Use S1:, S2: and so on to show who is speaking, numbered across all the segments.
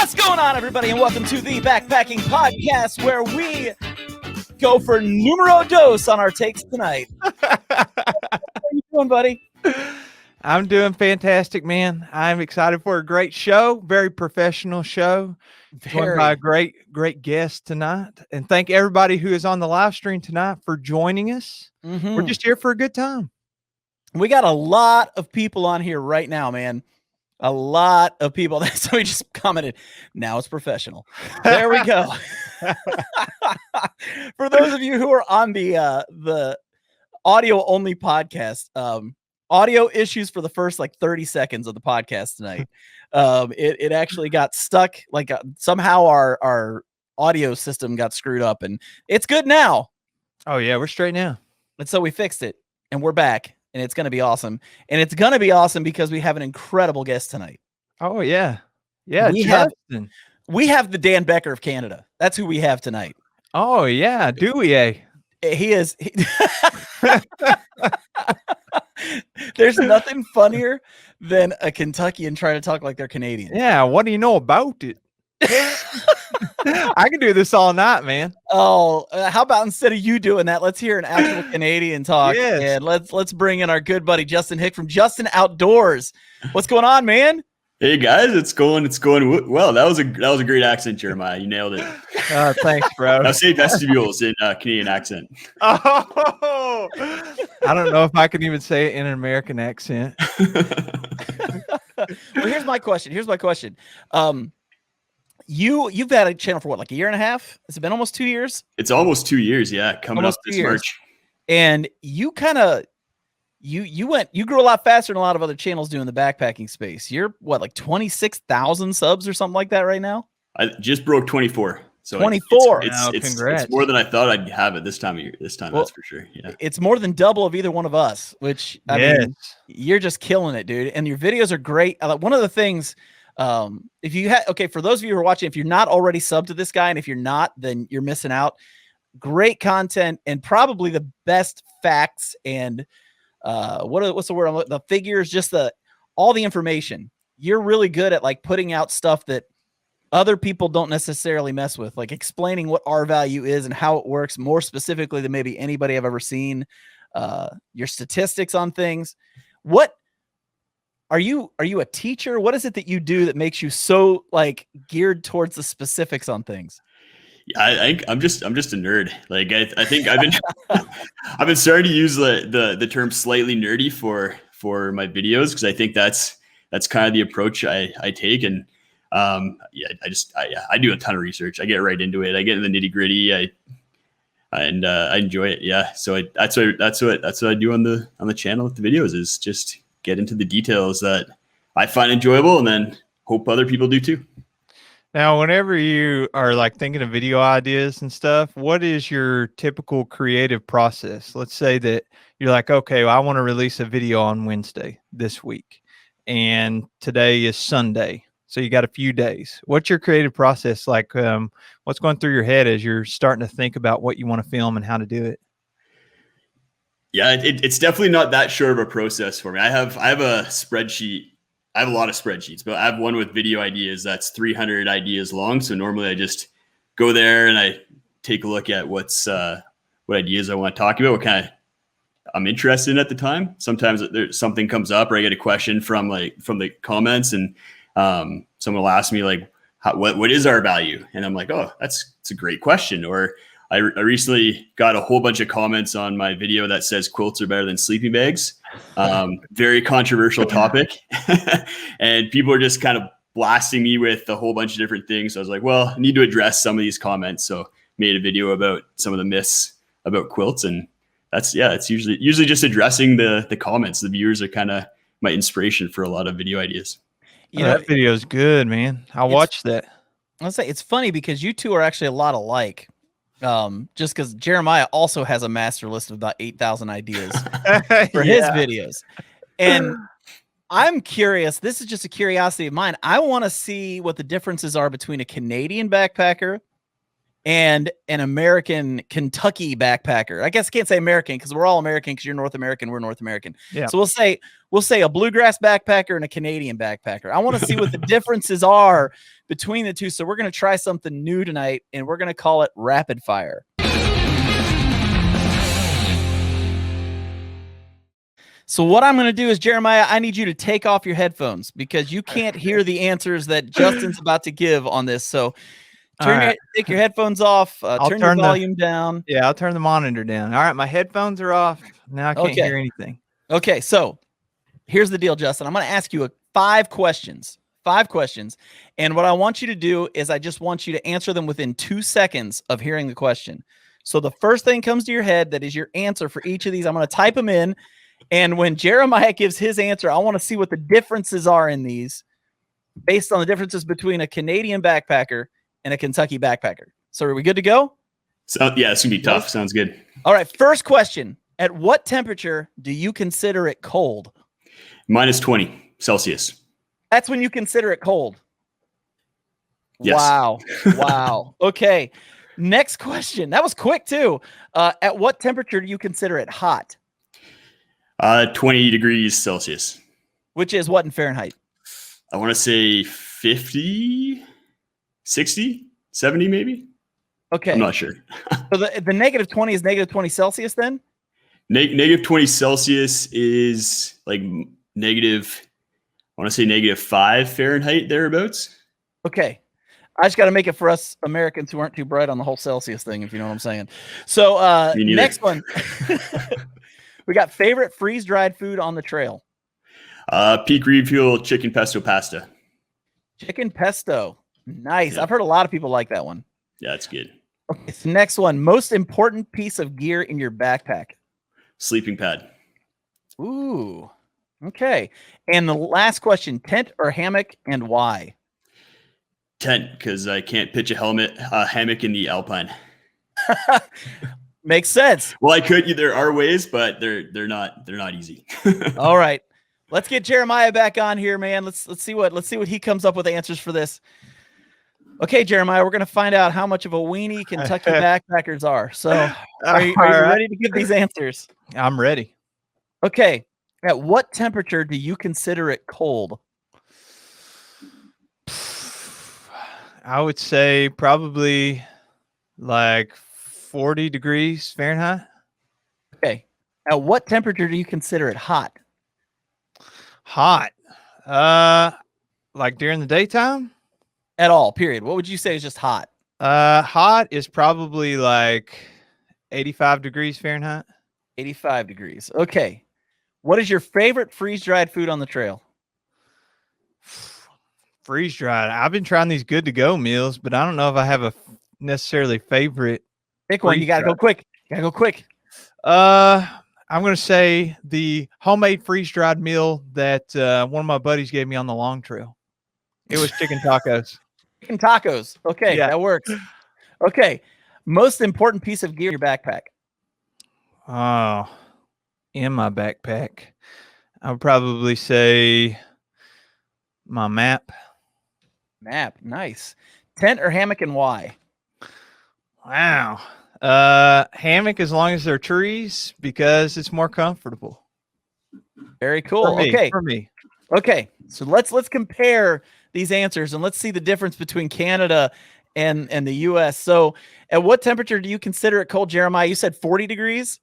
S1: What's going on, everybody, and welcome to the Backpacking Podcast, where we go for numero dos on our takes tonight. How are you doing, buddy?
S2: I'm doing fantastic, man. I'm excited for a great show, very professional show. Joined by a great guest tonight. And thank everybody who is on the live stream tonight for joining us. We're just here for a good time.
S1: We got a lot of people on here right now, man. A lot of people. Somebody just commented, now it's professional. There we go. For those of you who are on the audio only podcast, audio issues for the first like 30 seconds of the podcast tonight. It actually got stuck. Like somehow our audio system got screwed up, and it's good now.
S2: Oh yeah, we're straight now.
S1: And so we fixed it, and we're back, and it's going to be awesome. And it's going to be awesome because we have an incredible guest tonight.
S2: Oh yeah. Yeah.
S1: We have the Dan Becker of Canada. That's who we have tonight.
S2: Oh yeah. Do we?
S1: He is. There's nothing funnier than a Kentuckian trying to talk like they're Canadian.
S2: Yeah. What do you know about it? I can do this all night, man.
S1: Oh, how about instead of you doing that, let's hear an actual Canadian talk.
S2: Yes.
S1: And let's bring in our good buddy Justin Hick from Justin Outdoors. What's going on, man?
S3: Hey guys, it's going well. That was a great accent, Jeremiah. You nailed it.
S2: Thanks, bro.
S3: I'll say vestibules in Canadian accent.
S2: Oh, I don't know if I can even say it in an American accent.
S1: Well, here's my question. You've had a channel for what, like a year and a half? Has it been almost 2 years?
S3: It's almost 2 years, yeah. Coming almost up this March.
S1: And you kind of you grew a lot faster than a lot of other channels do in the backpacking space. You're what, like 26,000 subs or something like that right now?
S3: I just broke 24. So
S1: 24.
S3: It's more than I thought I'd have it this time of year. This time, well, that's for sure. Yeah.
S1: It's more than double of either one of us, which I mean, you're just killing it, dude. And your videos are great. One of the things, if you for those of you who are watching, if you're not already subbed to this guy, and if you're not, then you're missing out. Great content and probably the best facts and what's the word? The figures, just all the information. You're really good at like putting out stuff that other people don't necessarily mess with, like explaining what R value is and how it works more specifically than maybe anybody I've ever seen. Your statistics on things. What are you a teacher? What is it that you do that makes you so like geared towards the specifics on things?
S3: Yeah, I'm just a nerd. Like I think I've been I've been starting to use the term slightly nerdy for my videos, because I think that's kind of the approach I take. And I do a ton of research. I get right into it. I get in the nitty gritty. I enjoy it. Yeah. So that's what I do on the channel with the videos, is just get into the details that I find enjoyable, and then hope other people do too.
S2: Now, whenever you are like thinking of video ideas and stuff, what is your typical creative process? Let's say that you're like, okay, well, I want to release a video on Wednesday this week, and today is Sunday. So you got a few days. What's your creative process like? What's going through your head as you're starting to think about what you want to film and how to do it?
S3: Yeah, it's definitely not that short of a process for me. I have a spreadsheet. I have a lot of spreadsheets, but I have one with video ideas that's 300 ideas long. So normally I just go there and I take a look at what ideas I want to talk about, what kind of I'm interested in at the time. Sometimes there's something comes up, or I get a question from the comments, and someone will ask me like, what is our value? And I'm like, oh, it's a great question. Or I recently got a whole bunch of comments on my video that says quilts are better than sleeping bags. Very controversial topic. And people are just kind of blasting me with a whole bunch of different things. So I was like, well, I need to address some of these comments. So made a video about some of the myths about quilts. And it's usually just addressing the comments. The viewers are kind of my inspiration for a lot of video ideas.
S2: That video is good, man. I'll watch that.
S1: I'll say it's funny because you two are actually a lot alike. Just because Jeremiah also has a master list of about 8,000 ideas for his videos. And I'm curious, this is just a curiosity of mine. I want to see what the differences are between a Canadian backpacker and an American Kentucky backpacker. I guess I can't say American because we're all American because you're North American, we're North American.
S2: Yeah.
S1: So we'll say a bluegrass backpacker and a Canadian backpacker. I want to see what the differences are between the two. So we're going to try something new tonight, and we're going to call it rapid fire. So what I'm going to do is, Jeremiah, I need you to take off your headphones because you can't hear the answers that Justin's about to give on this. So take your headphones off, turn your volume down.
S2: Yeah, I'll turn the monitor down. All right, my headphones are off. Now I can't hear anything.
S1: Okay, so here's the deal, Justin. I'm going to ask you 5 questions. 5 questions. And what I want you to do is I just want you to answer them within 2 seconds of hearing the question. So the first thing comes to your head that is your answer for each of these. I'm going to type them in. And when Jeremiah gives his answer, I want to see what the differences are in these based on the differences between a Canadian backpacker and a Kentucky backpacker. So are we good to go?
S3: So yeah, it's gonna be tough. Sounds good.
S1: All right. First question. At what temperature do you consider it cold?
S3: Minus 20 Celsius.
S1: That's when you consider it cold.
S3: Yes.
S1: Wow. Wow. Okay. Next question. That was quick too. At what temperature do you consider it hot?
S3: 20 degrees Celsius.
S1: Which is what in Fahrenheit?
S3: I want to say 50, 60, 70 maybe.
S1: Okay.
S3: I'm not sure.
S1: So the negative 20 is negative 20 Celsius then?
S3: Negative 20 Celsius is like negative, I want to say -5 Fahrenheit, thereabouts.
S1: Okay. I just got to make it for us Americans who aren't too bright on the whole Celsius thing, if you know what I'm saying. So next one. We got favorite freeze-dried food on the trail.
S3: Peak Refuel chicken pesto pasta.
S1: Chicken pesto. Nice.
S3: Yeah.
S1: I've heard a lot of people like that one.
S3: Yeah, it's good.
S1: Okay, so next one. Most important piece of gear in your backpack.
S3: Sleeping pad.
S1: Ooh. Okay. And the last question, tent or hammock and why?
S3: Tent, because I can't pitch a hammock in the Alpine.
S1: Makes sense.
S3: Well, I could. There are ways, but they're not easy.
S1: All right. Let's get Jeremiah back on here, man. Let's see what he comes up with answers for this. Okay, Jeremiah, we're going to find out how much of a weenie Kentucky backpackers are. So are you ready to give these answers?
S2: I'm ready.
S1: Okay. At what temperature do you consider it cold?
S2: I would say probably like 40 degrees Fahrenheit.
S1: Okay. At what temperature do you consider it hot?
S2: Hot. Like during the daytime?
S1: At all, period. What would you say is just hot?
S2: Hot is probably like 85 degrees Fahrenheit.
S1: 85 degrees. Okay. What is your favorite freeze-dried food on the trail?
S2: Freeze-dried. I've been trying these good-to-go meals, but I don't know if I have a necessarily favorite.
S1: Pick one. You got to go quick.
S2: I'm going to say the homemade freeze-dried meal that one of my buddies gave me on the long trail. It was chicken tacos.
S1: Chicken tacos. Okay, yeah. That works. Okay. Most important piece of gear in your backpack.
S2: Oh, in my backpack. I would probably say my map.
S1: Map. Nice. Tent or hammock and why?
S2: Wow. Hammock as long as they're trees because it's more comfortable.
S1: Very cool.
S2: For me.
S1: Okay. So let's compare these answers and let's see the difference between Canada and the US. So at what temperature do you consider it cold, Jeremiah? You said 40 degrees?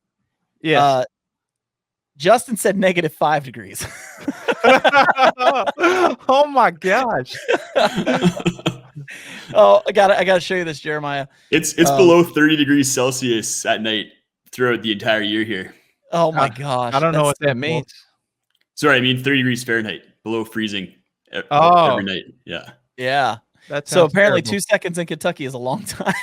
S2: Yes.
S1: Justin said -5 degrees.
S2: Oh my gosh.
S1: Oh, I gotta show you this, Jeremiah.
S3: It's below 30 degrees Celsius at night throughout the entire year here.
S1: Oh my gosh.
S2: I don't know what that means.
S3: Sorry, I mean 30 degrees Fahrenheit, below freezing every night. Yeah.
S1: Yeah. So apparently terrible. 2 seconds in Kentucky is a long time.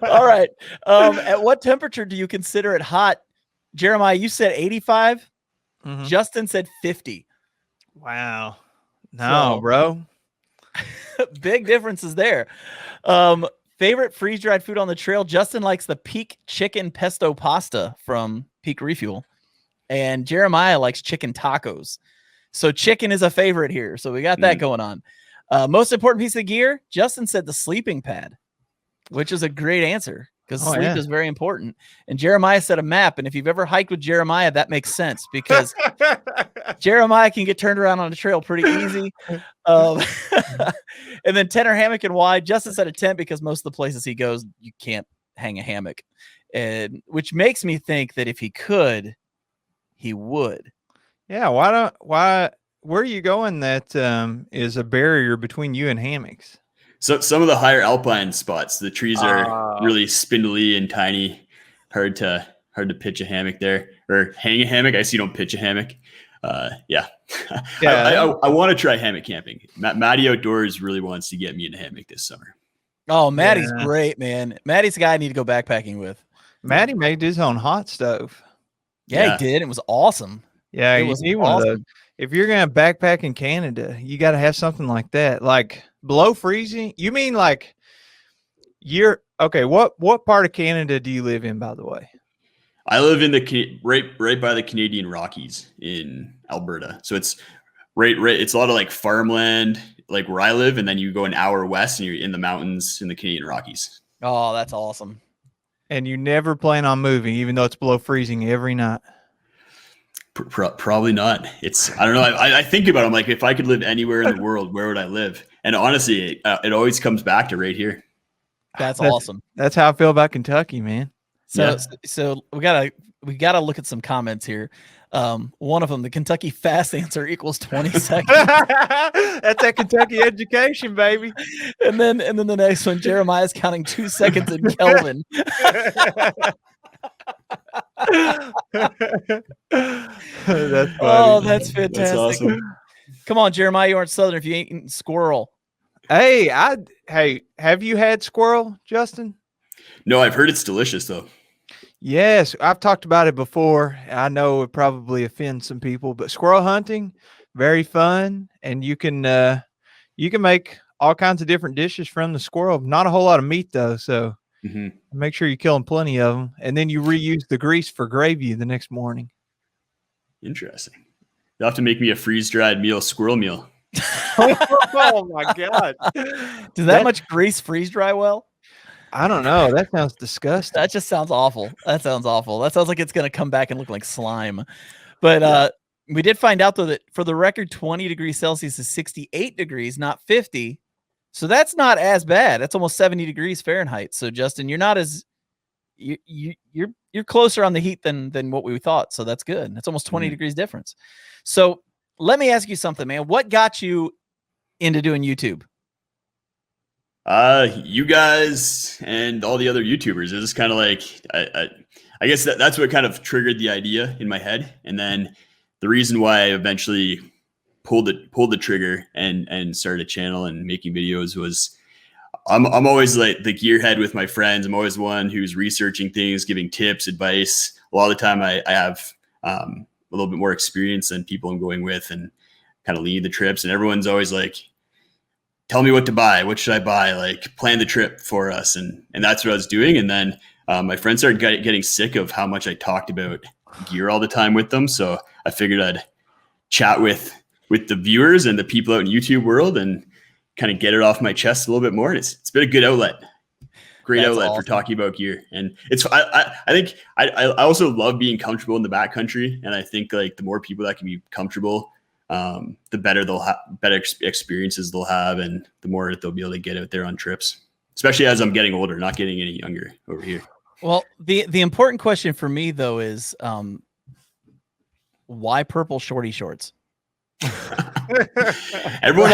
S1: All right. At what temperature do you consider it hot? Jeremiah, you said 85. Mm-hmm. Justin said 50.
S2: Wow. No, bro.
S1: Big differences there. Favorite freeze-dried food on the trail. Justin likes the Peak chicken pesto pasta from Peak Refuel. And Jeremiah likes chicken tacos. So chicken is a favorite here. So we got that going on. Most important piece of gear, Justin said the sleeping pad, which is a great answer because sleep is very important. And Jeremiah said a map. And if you've ever hiked with Jeremiah, that makes sense because Jeremiah can get turned around on a trail pretty easy. And then tent or hammock and why. Justin said a tent because most of the places he goes, you can't hang a hammock. And which makes me think that if he could, he would.
S2: Yeah. Where are you going that is a barrier between you and hammocks?
S3: So some of the higher alpine spots, the trees are really spindly and tiny, hard to pitch a hammock there or hang a hammock. I see you don't pitch a hammock. Yeah. I want to try hammock camping. Maddie Outdoors really wants to get me in a hammock this summer.
S1: Oh, Maddie's great, man. Maddie's the guy I need to go backpacking with.
S2: Maddie made his own hot stove.
S1: Yeah, he did. It was awesome.
S2: Yeah, you need one of those. If you're going to backpack in Canada, you got to have something like that. Like below freezing? You mean like what part of Canada do you live in, by the way?
S3: I live in the right by the Canadian Rockies in Alberta. So it's right. It's a lot of like farmland, like where I live, and then you go an hour west and you're in the mountains in the Canadian Rockies.
S1: Oh, that's awesome.
S2: And you never plan on moving, even though it's below freezing every night.
S3: Probably not. I don't know. I think about it. I'm like, if I could live anywhere in the world, where would I live? And honestly, it always comes back to right here.
S1: That's awesome.
S2: That's how I feel about Kentucky, man.
S1: So we gotta look at some comments here. One of them, the Kentucky fast answer equals 20 seconds.
S2: That's that Kentucky education, baby.
S1: And then the next one, Jeremiah's counting 2 seconds in Kelvin.
S2: That's funny.
S1: Oh, that's fantastic.
S3: That's awesome.
S1: Come on, Jeremiah, you aren't Southern if you ain't eating squirrel.
S2: Hey, have you had squirrel, Justin?
S3: No, I've heard it's delicious though.
S2: Yes, I've talked about it before. I know it probably offends some people, but squirrel hunting, very fun, and you can make all kinds of different dishes from the squirrel. Not a whole lot of meat though, so make sure you're killing plenty of them, and then you reuse the grease for gravy the next morning.
S3: Interesting. You'll have to make me a freeze-dried meal, squirrel meal.
S2: Oh my God!
S1: Does that much grease freeze dry well?
S2: I don't know. That sounds disgusting.
S1: That just sounds awful. That sounds like it's going to come back and look like slime. But we did find out, though, that for the record, 20 degrees Celsius is 68 degrees, not 50. So that's not as bad. That's almost 70 degrees Fahrenheit. So, Justin, you're not as you're closer on the heat than what we thought. So that's good. That's almost 20 degrees difference. So let me ask you something, man. What got you into doing YouTube?
S3: You guys and all the other YouTubers. It was kind of like I guess that's what kind of triggered the idea in my head, and then the reason why I eventually pulled the trigger and started a channel and making videos was I'm always like the gearhead with my friends. I'm always one who's researching things, giving tips, advice. A lot of the time I have a little bit more experience than people I'm going with and kind of lead the trips, and everyone's always like, tell me what to buy. What should I buy? Like, plan the trip for us. And that's what I was doing. And then my friends started getting sick of how much I talked about gear all the time with them. So I figured I'd chat with the viewers and the people out in YouTube world and kind of get it off my chest a little bit more. And it's been a good outlet. Great outlet awesome for talking about gear. And I think I also love being comfortable in the backcountry. And I think like the more people that can be comfortable, the better they'll have, better experiences they'll have, and the more they'll be able to get out there on trips, especially as I'm getting older, not getting any younger over here.
S1: Well, the important question for me though is, why purple shorty shorts?
S3: Everyone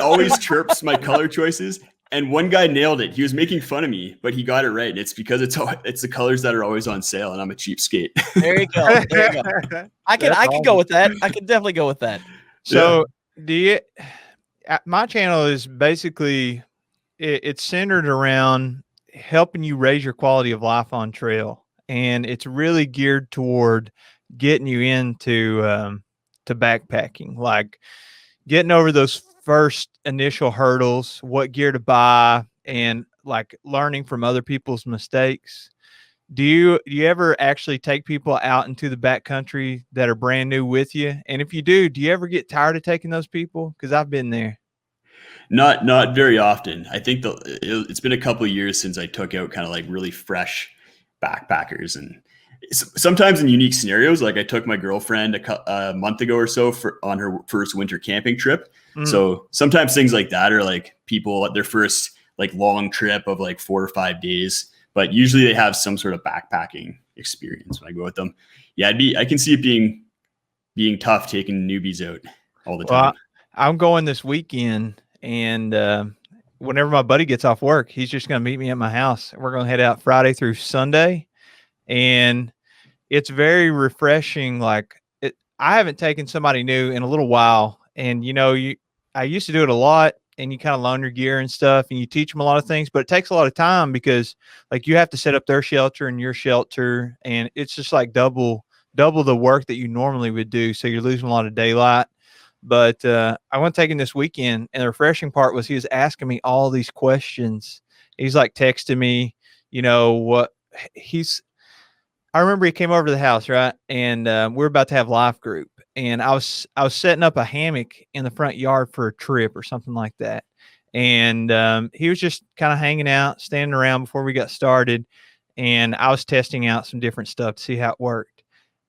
S3: always chirps my color choices. And one guy nailed it. He was making fun of me, but he got it right. It's because it's the colors that are always on sale, and I'm a cheapskate.
S1: There you go. There you go. I can go with that. I can definitely go with that.
S2: So, my channel is basically it's centered around helping you raise your quality of life on trail, and it's really geared toward getting you into to backpacking, like getting over those first initial hurdles, what gear to buy, and like learning from other people's mistakes. Do you ever actually take people out into the backcountry that are brand new with you? And if you do you ever get tired of taking those people? Because I've been there.
S3: Not very often. I think it's been a couple of years since I took out kind of like really fresh backpackers, and sometimes in unique scenarios. Like I took my girlfriend a month ago or so on her first winter camping trip. So sometimes things like that are like people at their first like long trip of like 4 or 5 days, but usually they have some sort of backpacking experience when I go with them. Yeah, I can see it being tough taking newbies out all the time.
S2: I'm going this weekend, and whenever my buddy gets off work, he's just going to meet me at my house. We're going to head out Friday through Sunday, and it's very refreshing. Like I haven't taken somebody new in a little while, and I used to do it a lot, and you kind of loan your gear and stuff, and you teach them a lot of things, but it takes a lot of time because like you have to set up their shelter and your shelter, and it's just like double the work that you normally would do. So you're losing a lot of daylight. But I went taking this weekend, and the refreshing part was he was asking me all these questions. He's like texting me, I remember he came over to the house, right? And we're about to have life group. And I was setting up a hammock in the front yard for a trip or something like that. And he was just kind of hanging out, standing around before we got started. And I was testing out some different stuff to see how it worked.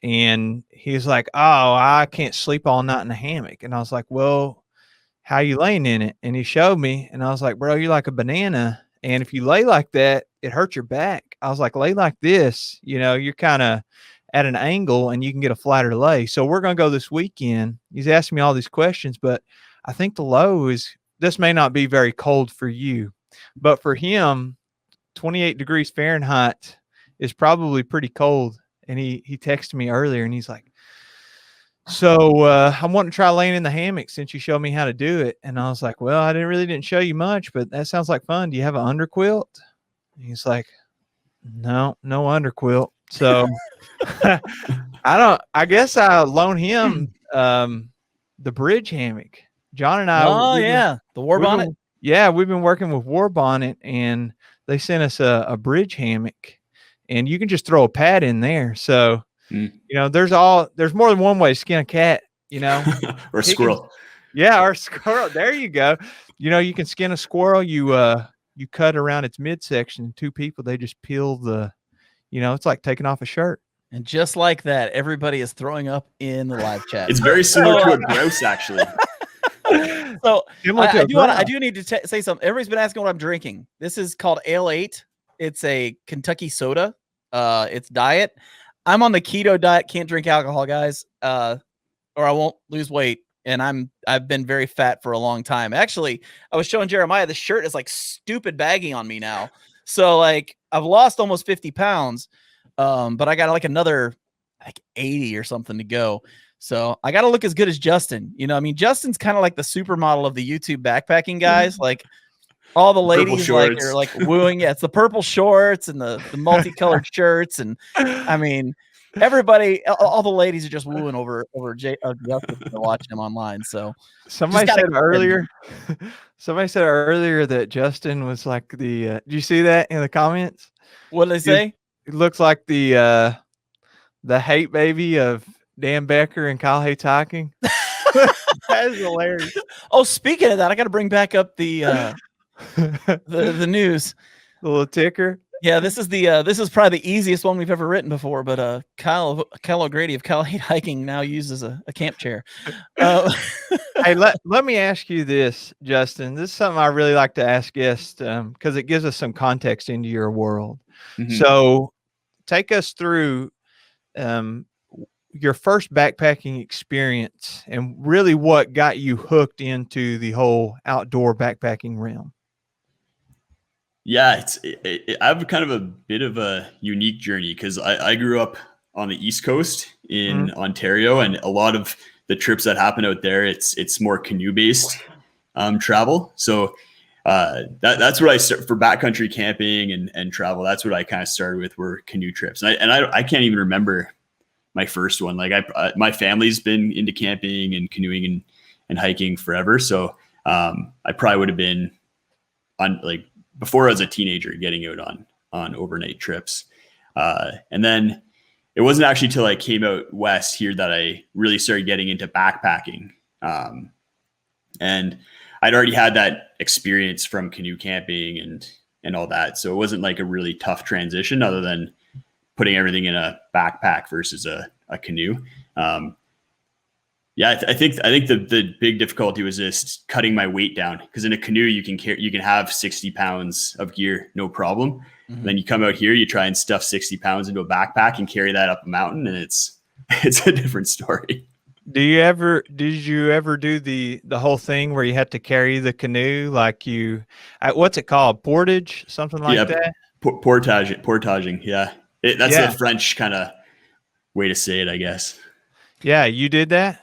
S2: And he was like, "Oh, I can't sleep all night in a hammock." And I was like, "Well, how you laying in it?" And he showed me, and I was like, "Bro, you're like a banana. And if you lay like that, it hurts your back." I was like, "Lay like this, you're kind of at an angle and you can get a flatter lay." So we're going to go this weekend. He's asking me all these questions, but I think the low is, this may not be very cold for you, but for him, 28 degrees Fahrenheit is probably pretty cold. And he texted me earlier, and he's like, "So I'm wanting to try laying in the hammock since you showed me how to do it." And I was like, "Well, I didn't show you much, but that sounds like fun. Do you have an underquilt?" And he's like, No underquilt. So I guess I loan him the bridge hammock. John and I.
S1: Oh yeah, the war bonnet.
S2: We've been working with War Bonnet, and they sent us a bridge hammock, and you can just throw a pad in there. So there's more than one way to skin a cat.
S3: Or a squirrel.
S2: Or a squirrel. There you go. You can skin a squirrel. You cut around its midsection. Two people, they just peel it's like taking off a shirt.
S1: And just like that, everybody is throwing up in the live chat.
S3: It's very similar to a grouse, actually.
S1: So I do need to say something. Everybody's been asking what I'm drinking. This is called Ale 8. It's a Kentucky soda. It's diet. I'm on the keto diet. Can't drink alcohol, guys, or I won't lose weight. And I've been very fat for a long time. Actually, I was showing Jeremiah, the shirt is like stupid baggy on me now. So like I've lost almost 50 pounds. But I got like another like 80 or something to go. So I got to look as good as Justin. Justin's kind of like the supermodel of the YouTube backpacking guys. Like all the ladies are like wooing. Yeah, it's the purple shorts and the multicolored shirts. And I mean, everybody, all the ladies are just wooing over Justin watching him online. So
S2: somebody said earlier that Justin was like the. Did you see that in the comments?
S1: What did they say?
S2: It looks like the hate baby of Dan Becker and Kyle Hates Hiking. That is hilarious.
S1: Oh, speaking of that, I got to bring back up the news.
S2: The little ticker.
S1: Yeah, this is probably the easiest one we've ever written before. But Kyle O'Grady of Kyle Hate Hiking now uses a camp chair.
S2: Hey, let me ask you this, Justin. This is something I really like to ask guests because it gives us some context into your world. Mm-hmm. So take us through your first backpacking experience and really what got you hooked into the whole outdoor backpacking realm.
S3: Yeah, I have kind of a bit of a unique journey because I grew up on the East Coast in Ontario, and a lot of the trips that happen out there, it's more canoe-based travel. So that's what I start for backcountry camping and travel. That's what I kind of started with, were canoe trips. And I can't even remember my first one. Like my family's been into camping and canoeing and hiking forever. So I probably would have been on like before I was a teenager getting out on overnight trips. And then it wasn't actually till I came out west here that I really started getting into backpacking. And I'd already had that experience from canoe camping and all that. So it wasn't like a really tough transition other than putting everything in a backpack versus a canoe. I think the big difficulty was just cutting my weight down, because in a canoe you can have 60 pounds of gear, no problem. Mm-hmm. Then you come out here, you try and stuff 60 pounds into a backpack and carry that up a mountain, and it's a different story.
S2: Did you ever do the whole thing where you had to carry the canoe, like what's it called? Portage, something like that?
S3: Portaging. Yeah. That's the French kind of way to say it, I guess. Yeah.
S2: You did that?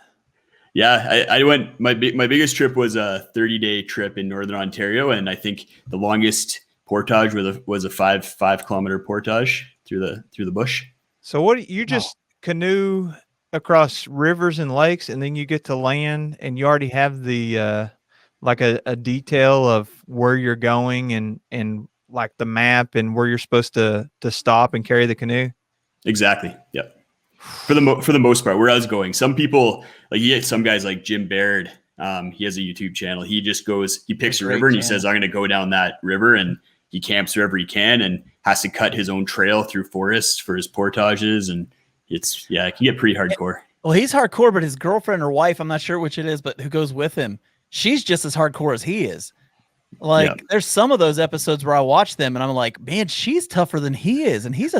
S3: Yeah. I went, my biggest trip was a 30-day trip in Northern Ontario. And I think the longest portage was a 5-kilometer portage through the bush.
S2: So what you just canoe across rivers and lakes, and then you get to land and you already have the like a detail of where you're going and like the map and where you're supposed to stop and carry the canoe?
S3: Exactly. Yep. For the most part, where I was going, some people, like, you get some guys like Jim Baird. He has a YouTube channel. He just he picks a river and he says, I'm going to go down that river, and he camps wherever he can and has to cut his own trail through forests for his portages. And it can get pretty hardcore.
S1: Well, he's hardcore, but his girlfriend or wife, I'm not sure which it is, but who goes with him, she's just as hardcore as he is. Like, there's some of those episodes where I watch them and I'm like, man, she's tougher than he is. And he's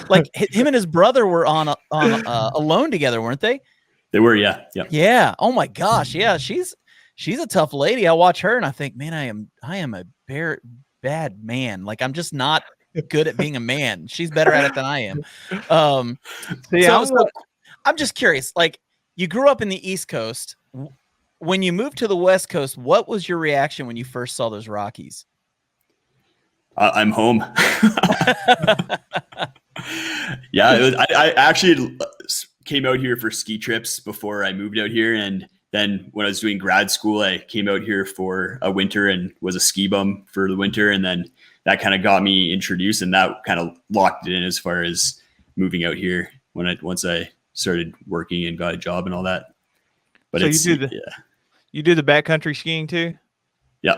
S1: like him and his brother were on Alone together, weren't they?
S3: They were. Yeah. Yeah.
S1: Yeah. Oh my gosh. Yeah. She's a tough lady. I watch her and I think, man, I am a bad man. Like, I'm just not good at being a man. She's better at it than I am. I'm just curious. Like, you grew up in the East Coast. When you moved to the West Coast, what was your reaction when you first saw those Rockies?
S3: I'm home. I actually came out here for ski trips before I moved out here. And then when I was doing grad school, I came out here for a winter and was a ski bum for the winter. And then that kind of got me introduced, and that kind of locked it in as far as moving out here once I started working and got a job and all that. But
S2: so you do the backcountry skiing too?
S3: Yeah.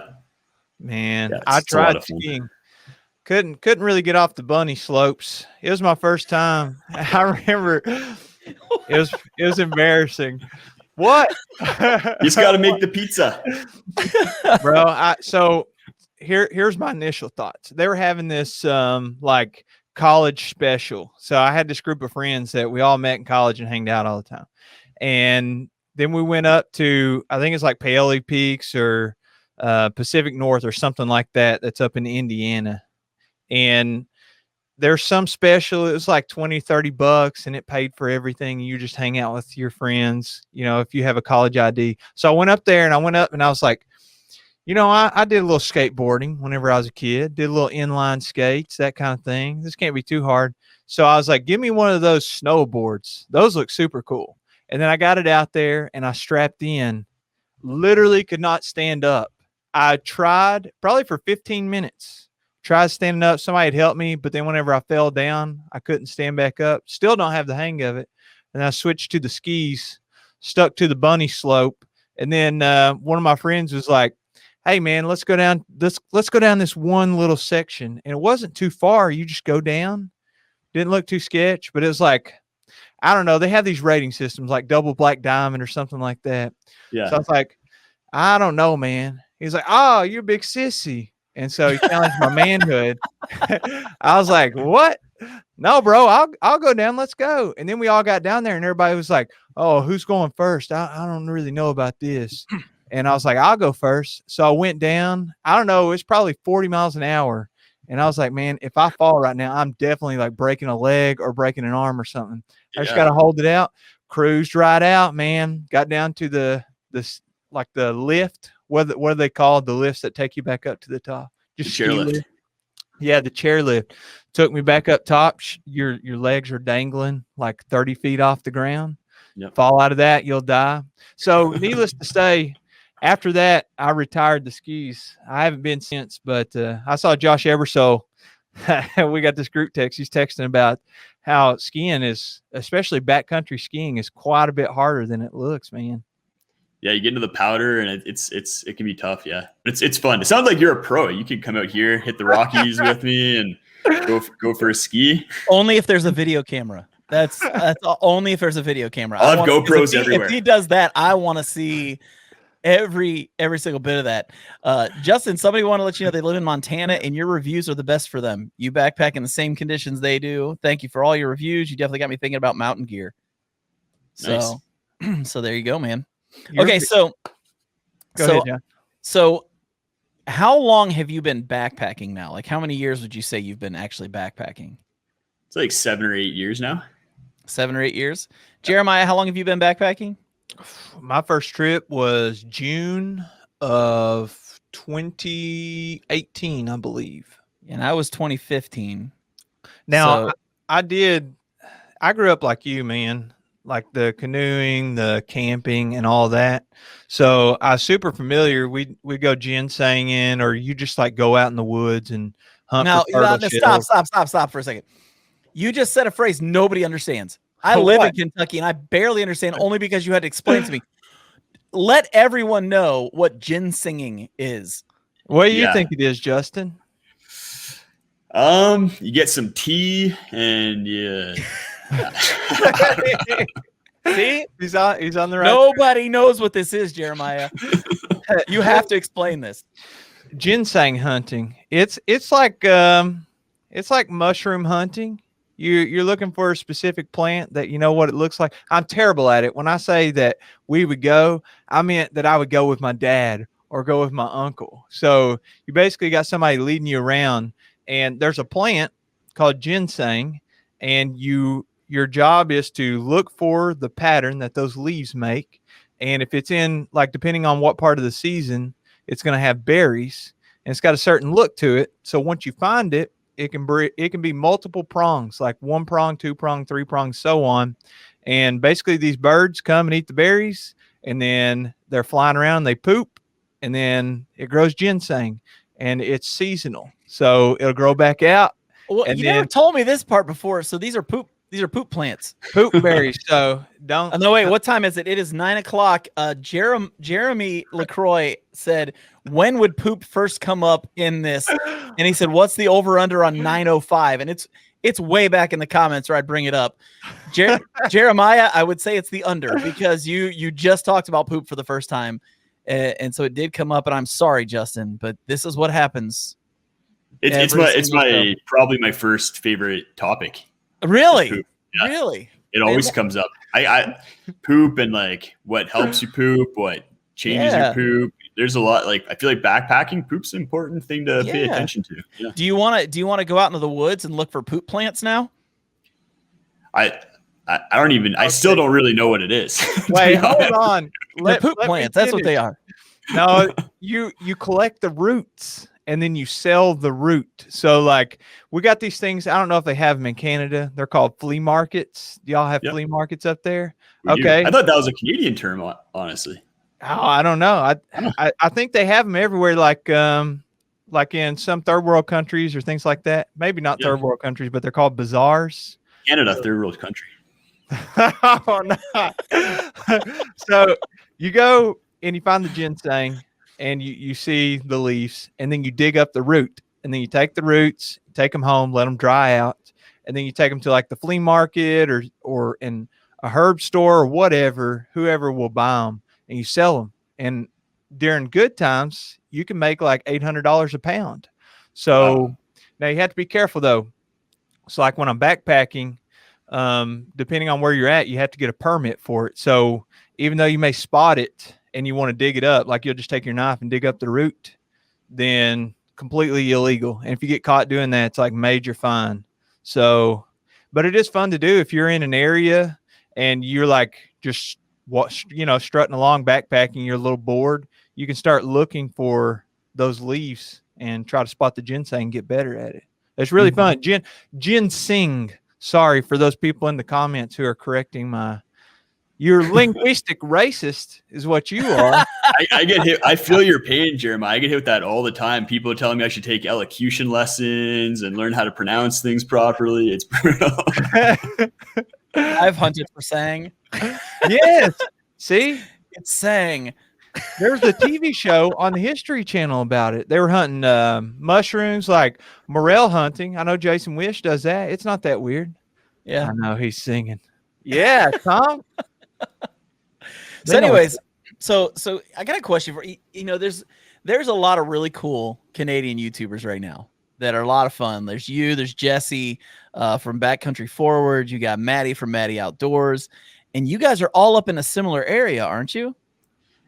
S2: Man, I tried skiing. Couldn't really get off the bunny slopes. It was my first time. I remember it was embarrassing. What?
S3: You just got to make the pizza.
S2: Bro, so here's my initial thoughts. They were having this like college special. So I had this group of friends that we all met in college and hanged out all the time. And then we went up to, I think it's like Paoli Peaks or Pacific North or something like that. That's up in Indiana. And there's some special. It was like $20-$30 and it paid for everything. You just hang out with your friends, if you have a college ID. So I went up there and I was like, I did a little skateboarding whenever I was a kid, did a little inline skates, that kind of thing. This can't be too hard. So I was like, give me one of those snowboards. Those look super cool. And then I got it out there and I strapped in, literally could not stand up. I tried probably for 15 minutes, tried standing up. Somebody had helped me, but then whenever I fell down, I couldn't stand back up. Still don't have the hang of it. And I switched to the skis, stuck to the bunny slope. And then one of my friends was like, hey man, let's go down this one little section. And it wasn't too far. You just go down. Didn't look too sketch, but it was like, I don't know. They have these rating systems like double black diamond or something like that. Yeah. So I was like, I don't know, man. He's like, oh, you're a big sissy. And so he challenged my manhood. I was like, what? No, bro, I'll go down. Let's go. And then we all got down there and everybody was like, oh, who's going first? I don't really know about this. And I was like, I'll go first. So I went down. I don't know. It's probably 40 miles an hour. And I was like, man, if I fall right now, I'm definitely like breaking a leg or breaking an arm or something. I just got to hold it out, cruised right out, man. Got down to the lift. What are they called? The lifts that take you back up to the top. Just
S3: chairlift.
S2: Yeah, the chairlift took me back up top. Your legs are dangling like 30 feet off the ground. Yep. Fall out of that, you'll die. So needless to say, after that, I retired the skis. I haven't been since, but I saw Josh Ebersole. We got this group text. He's texting about how skiing is, especially backcountry skiing, is quite a bit harder than it looks, man.
S3: Yeah, you get into the powder and it can be tough. Yeah, but it's fun. It sounds like you're a pro. You could come out here, hit the Rockies with me, and go for a ski.
S1: Only if there's a video camera. That's only if there's a video camera.
S3: I'll have GoPros everywhere.
S1: If he does that, I want to see every single bit of that. Justin, somebody want to let you know they live in Montana and your reviews are the best for them. You backpack in the same conditions they do. Thank you for all your reviews. You definitely got me thinking about mountain gear. So, nice. So there you go, man. Okay, so
S2: go ahead,
S1: so how long have you been backpacking now? Like how many years would you say you've been actually backpacking?
S3: It's like 7 or 8 years now. 7
S1: or 8 years. Jeremiah, how long have you been backpacking?
S2: My first trip was June of 2018, I believe.
S1: And I was 2015.
S2: Now, I grew up like you, man, like the canoeing, the camping and all that. So I was super familiar. We go ginsenging, or you just like go out in the woods and hunt.
S1: Now, stop for a second. You just said a phrase nobody understands. I live in Kentucky and I barely understand only because you had to explain to me. Let everyone know what ginsenging is.
S2: What do you think it is, Justin?
S3: You get some tea and
S1: See?
S2: He's on the right.
S1: Nobody knows what this is, Jeremiah. You have to explain this.
S2: Ginseng hunting. It's like mushroom hunting. You're looking for a specific plant that you know what it looks like. I'm terrible at it. When I say that we would go, I meant that I would go with my dad or go with my uncle. So you basically got somebody leading you around, and there's a plant called ginseng, and your job is to look for the pattern that those leaves make. And if it's in, like, depending on what part of the season, it's going to have berries, and it's got a certain look to it. So once you find it, it can be multiple prongs, like 1 prong, 2 prong, 3 prongs, so on. And basically these birds come and eat the berries, and then they're flying around, they poop, and then it grows ginseng, and it's seasonal. So it'll grow back out.
S1: Well, you never told me this part before. So these are poop plants.
S2: Poop berries. So don't.
S1: No, wait. What time is it? It is 9 o'clock. Jeremy LaCroix said, when would poop first come up in this? And he said, what's the over under on 9:05? And it's way back in the comments, or I'd bring it up. Jeremiah, I would say it's the under, because you just talked about poop for the first time. And so it did come up, and I'm sorry, Justin, but this is what happens.
S3: It's probably my first favorite topic.
S1: Really? Yeah. Really?
S3: It always comes up. I poop, and like what helps you poop, what changes your poop. There's a lot. Like I feel like backpacking, poop's an important thing to pay attention to. Yeah.
S1: Do you want to go out into the woods and look for poop plants now?
S3: I don't even. I still don't really know what it is.
S2: Wait, hold on.
S1: They're poop plants. That's what they are.
S2: No, you collect the roots, and then you sell the root. So like we got these things. I don't know if they have them in Canada. They're called flea markets. Do y'all have flea markets up there? Okay.
S3: I thought that was a Canadian term, honestly.
S2: Oh, I don't know. I think they have them everywhere, like in some third world countries or things like that. Maybe not third world countries, but they're called bazaars.
S3: Canada, third world country.
S2: Oh, no. So you go and you find the ginseng, and you see the leaves, and then you dig up the root, and then you take the roots, take them home, let them dry out, and then you take them to like the flea market or in a herb store or whatever, whoever will buy them, and you sell them. And during good times, you can make like $800 a pound. So now you have to be careful though. So like when I'm backpacking, depending on where you're at, you have to get a permit for it. So even though you may spot it and you want to dig it up, like you'll just take your knife and dig up the root, then completely illegal. And if you get caught doing that, it's like major fine. So, but it is fun to do if you're in an area and you're like just strutting along backpacking, you're a little bored, you can start looking for those leaves and try to spot the ginseng and get better at it. It's really fun. Ginseng. Sorry for those people in the comments who are correcting you're linguistic racist is what you are.
S3: I get hit. I feel your pain, Jeremiah. I get hit with that all the time. People are telling me I should take elocution lessons and learn how to pronounce things properly. It's brutal.
S1: I've hunted for sang.
S2: Yes. See?
S1: it sang.
S2: There was a TV show on the History Channel about it. They were hunting mushrooms, like morel hunting. I know Jason Wish does that. It's not that weird.
S1: Yeah.
S2: I know he's singing. Yeah, Tom.
S1: So anyways, so I got a question for you know, there's a lot of really cool Canadian YouTubers right now that are a lot of fun. There's Jesse from Backcountry Forward. You got Maddie from Maddie Outdoors, and you guys are all up in a similar area, aren't you?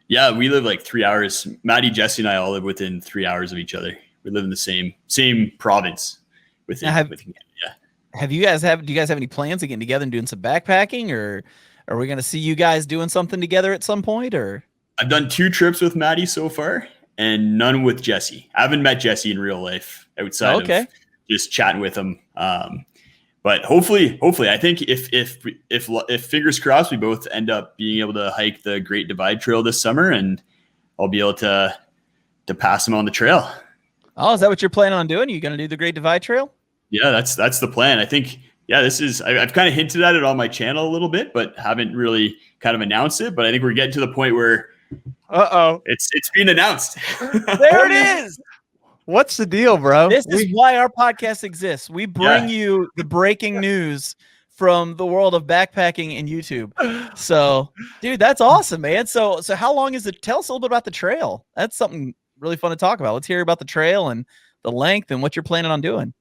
S3: Yeah, we live like 3 hours. Maddie, Jesse, and I all live within 3 hours of each other. We live in the same province within Canada. Yeah.
S1: Do you guys have any plans of getting together and doing some backpacking, or are we going to see you guys doing something together at some point? Or
S3: I've done 2 trips with Maddie so far, and none with Jesse. I haven't met Jesse in real life outside of just chatting with him. But hopefully, I think if fingers crossed, we both end up being able to hike the Great Divide Trail this summer, and I'll be able to pass him on the trail.
S1: Oh, is that what you're planning on doing? You going to do the Great Divide Trail?
S3: Yeah, that's the plan. I think, I've kind of hinted at it on my channel a little bit, but haven't really kind of announced it. But I think we're getting to the point where, it's being announced.
S1: There it is.
S2: What's the deal, bro?
S1: This is why our podcast exists. We bring you the breaking news from the world of backpacking and YouTube. So, dude, that's awesome, man. So how long is it? Tell us a little bit about the trail. That's something really fun to talk about. Let's hear about the trail and the length and what you're planning on doing.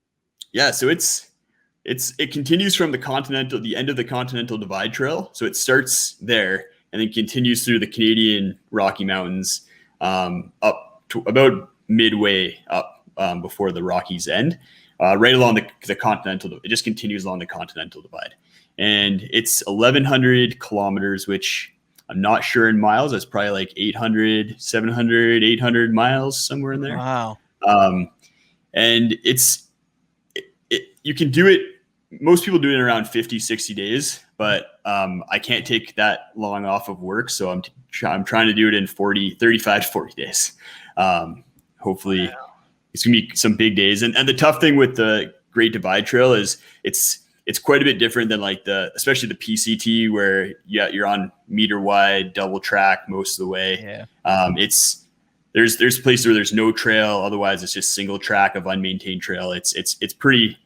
S3: Yeah, so it continues from the end of the Continental Divide Trail. So it starts there and then continues through the Canadian Rocky Mountains up to about midway up before the Rockies end, right along the Continental. It just continues along the Continental Divide. And it's 1,100 kilometers, which I'm not sure in miles. That's probably like 800, 700, 800 miles, somewhere in there.
S1: Wow.
S3: And you can do it. Most people do it in around 50, 60 days, but I can't take that long off of work. So I'm trying to do it in 35 to 40 days. Hopefully it's gonna be some big days. And the tough thing with the Great Divide Trail is it's quite a bit different than like especially the PCT, where you're on meter wide double track most of the way.
S1: Yeah.
S3: There's places where there's no trail. Otherwise it's just single track of unmaintained trail. It's pretty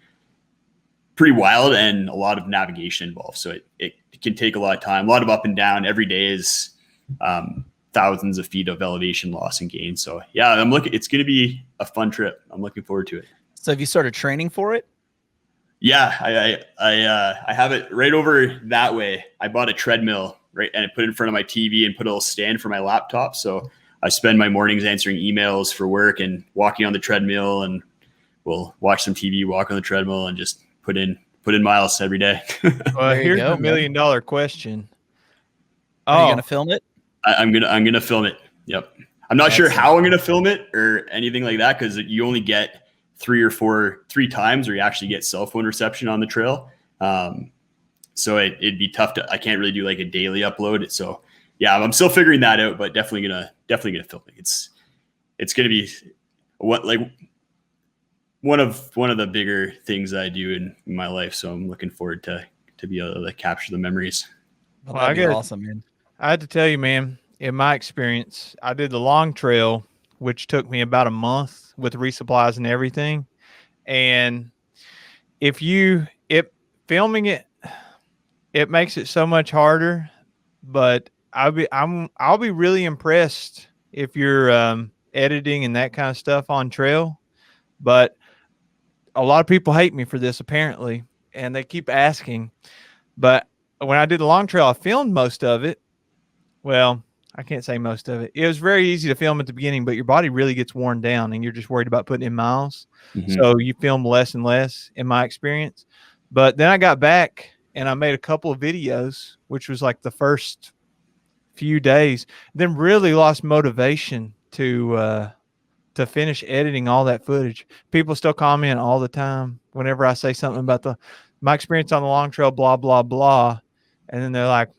S3: wild and a lot of navigation involved. So it can take a lot of time, a lot of up and down. Every day is thousands of feet of elevation loss and gain. So yeah, it's going to be a fun trip. I'm looking forward to it.
S1: So have you started training for it?
S3: Yeah, I have it right over that way. I bought a treadmill, right, and I put it in front of my TV and put a little stand for my laptop. So I spend my mornings answering emails for work and walking on the treadmill, and we'll watch some TV, walk on the treadmill, and just put in miles every day.
S2: Well, here's the $1 million question.
S1: Are you going to film it?
S3: I'm gonna film it. Yep. I'm not sure how I'm gonna film it or anything like that, because you only get 3 times where you actually get cell phone reception on the trail. So it'd be tough I can't really do like a daily upload. So yeah, I'm still figuring that out, but definitely gonna film it. It's gonna be one of the bigger things that I do in my life. So I'm looking forward to be able to capture the memories.
S1: Well, that'd be awesome, man.
S2: I had to tell you, man, in my experience, I did the long trail, which took me about a month with resupplies and everything. And filming it makes it so much harder, but I'll be really impressed if you're editing and that kind of stuff on trail. But a lot of people hate me for this apparently, and they keep asking. But when I did the long trail, I filmed most of it. Well, I can't say most of it. It was very easy to film at the beginning, but your body really gets worn down and you're just worried about putting in miles. Mm-hmm. So you film less and less in my experience. But then I got back and I made a couple of videos, which was like the first few days, then really lost motivation to finish editing all that footage. People still comment all the time whenever I say something about my experience on the long trail, blah, blah, blah. And then they're like,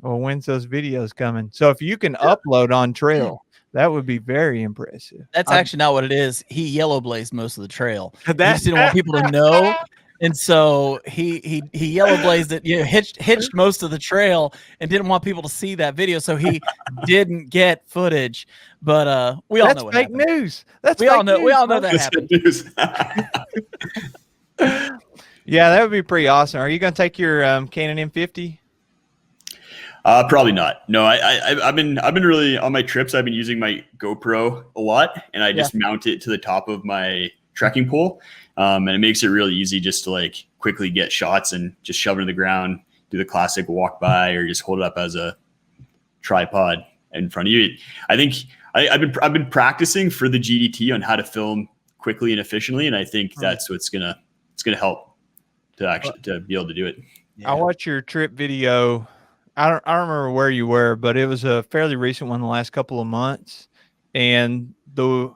S2: well, when's those videos coming? So if you can upload on trail, that would be very impressive.
S1: That's actually not what it is. He yellow blazed most of the trail. He just didn't want people to know And so he yellow blazed it, hitched most of the trail and didn't want people to see that video. So he didn't get footage. But we all know what
S2: fake
S1: happened.
S2: news. That's
S1: we all know that
S3: That's
S1: happened.
S3: news.
S2: Yeah, that would be pretty awesome. Are you going to take your Canon M50?
S3: Probably not. No, I've been really on my trips. I've been using my GoPro a lot, and I just mount it to the top of my trekking pole, and it makes it really easy just to like quickly get shots and just shove it in the ground, do the classic walk by, or just hold it up as a tripod in front of you. I think I've been practicing for the GDT on how to film quickly and efficiently, and I think that's what's gonna help to be able to do it.
S2: I watched your trip video. I don't remember where you were, but it was a fairly recent one, the last couple of months. And so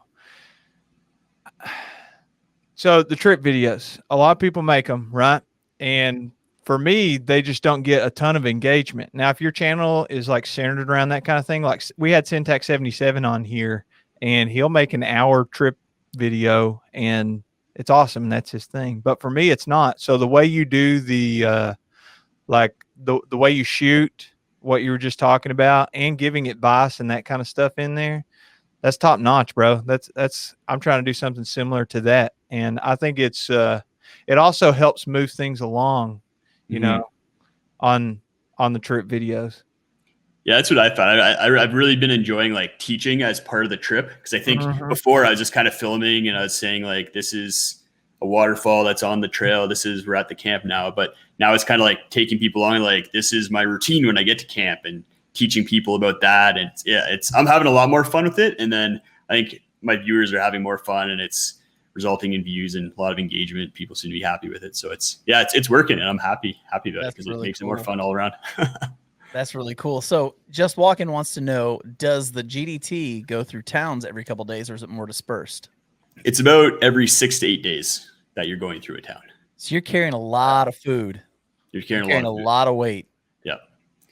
S2: the trip videos, a lot of people make them, right? And for me, they just don't get a ton of engagement. Now, if your channel is like centered around that kind of thing, like we had Syntax 77 on here, and he'll make an hour trip video, and it's awesome. That's his thing. But for me, it's not. So the way you do the the way you shoot, what you were just talking about, and giving advice and that kind of stuff in there, that's top notch, bro. That's I'm trying to do something similar to that. And I think it's it also helps move things along, you know, on the trip videos. Yeah,
S3: that's what I found. I've really been enjoying like teaching as part of the trip, because I think before I was just kind of filming and I was saying like, this is a waterfall that's on the trail. We're at the camp now, but now it's kind of like taking people along. Like, this is my routine when I get to camp, and teaching people about that. And I'm having a lot more fun with it. And then I think my viewers are having more fun, and it's resulting in views and a lot of engagement. People seem to be happy with it. So it's working, and I'm happy about it, because it makes it more fun all around.
S1: That's really cool. So Just Walking wants to know, does the GDT go through towns every couple of days, or is it more dispersed?
S3: It's about every 6 to 8 days that you're going through a town.
S1: So you're carrying a lot of food.
S3: You're carrying
S1: a lot of weight.
S3: Yeah.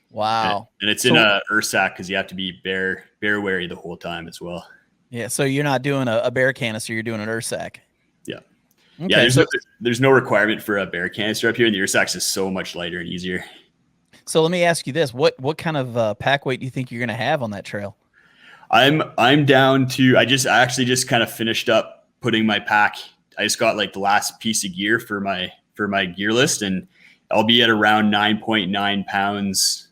S1: Wow.
S3: And it's in a Ursack, because you have to be bear wary the whole time as well.
S1: Yeah. So you're not doing a bear canister, you're doing an Ursack.
S3: Yeah.
S1: Okay.
S3: Yeah. There's no requirement for a bear canister up here, and the Ursack's is so much lighter and easier.
S1: So let me ask you this: what kind of pack weight do you think you're going to have on that trail?
S3: I'm down to. I actually just kind of finished up putting my pack. I just got like the last piece of gear for my gear list, and I'll be at around 9.9 pounds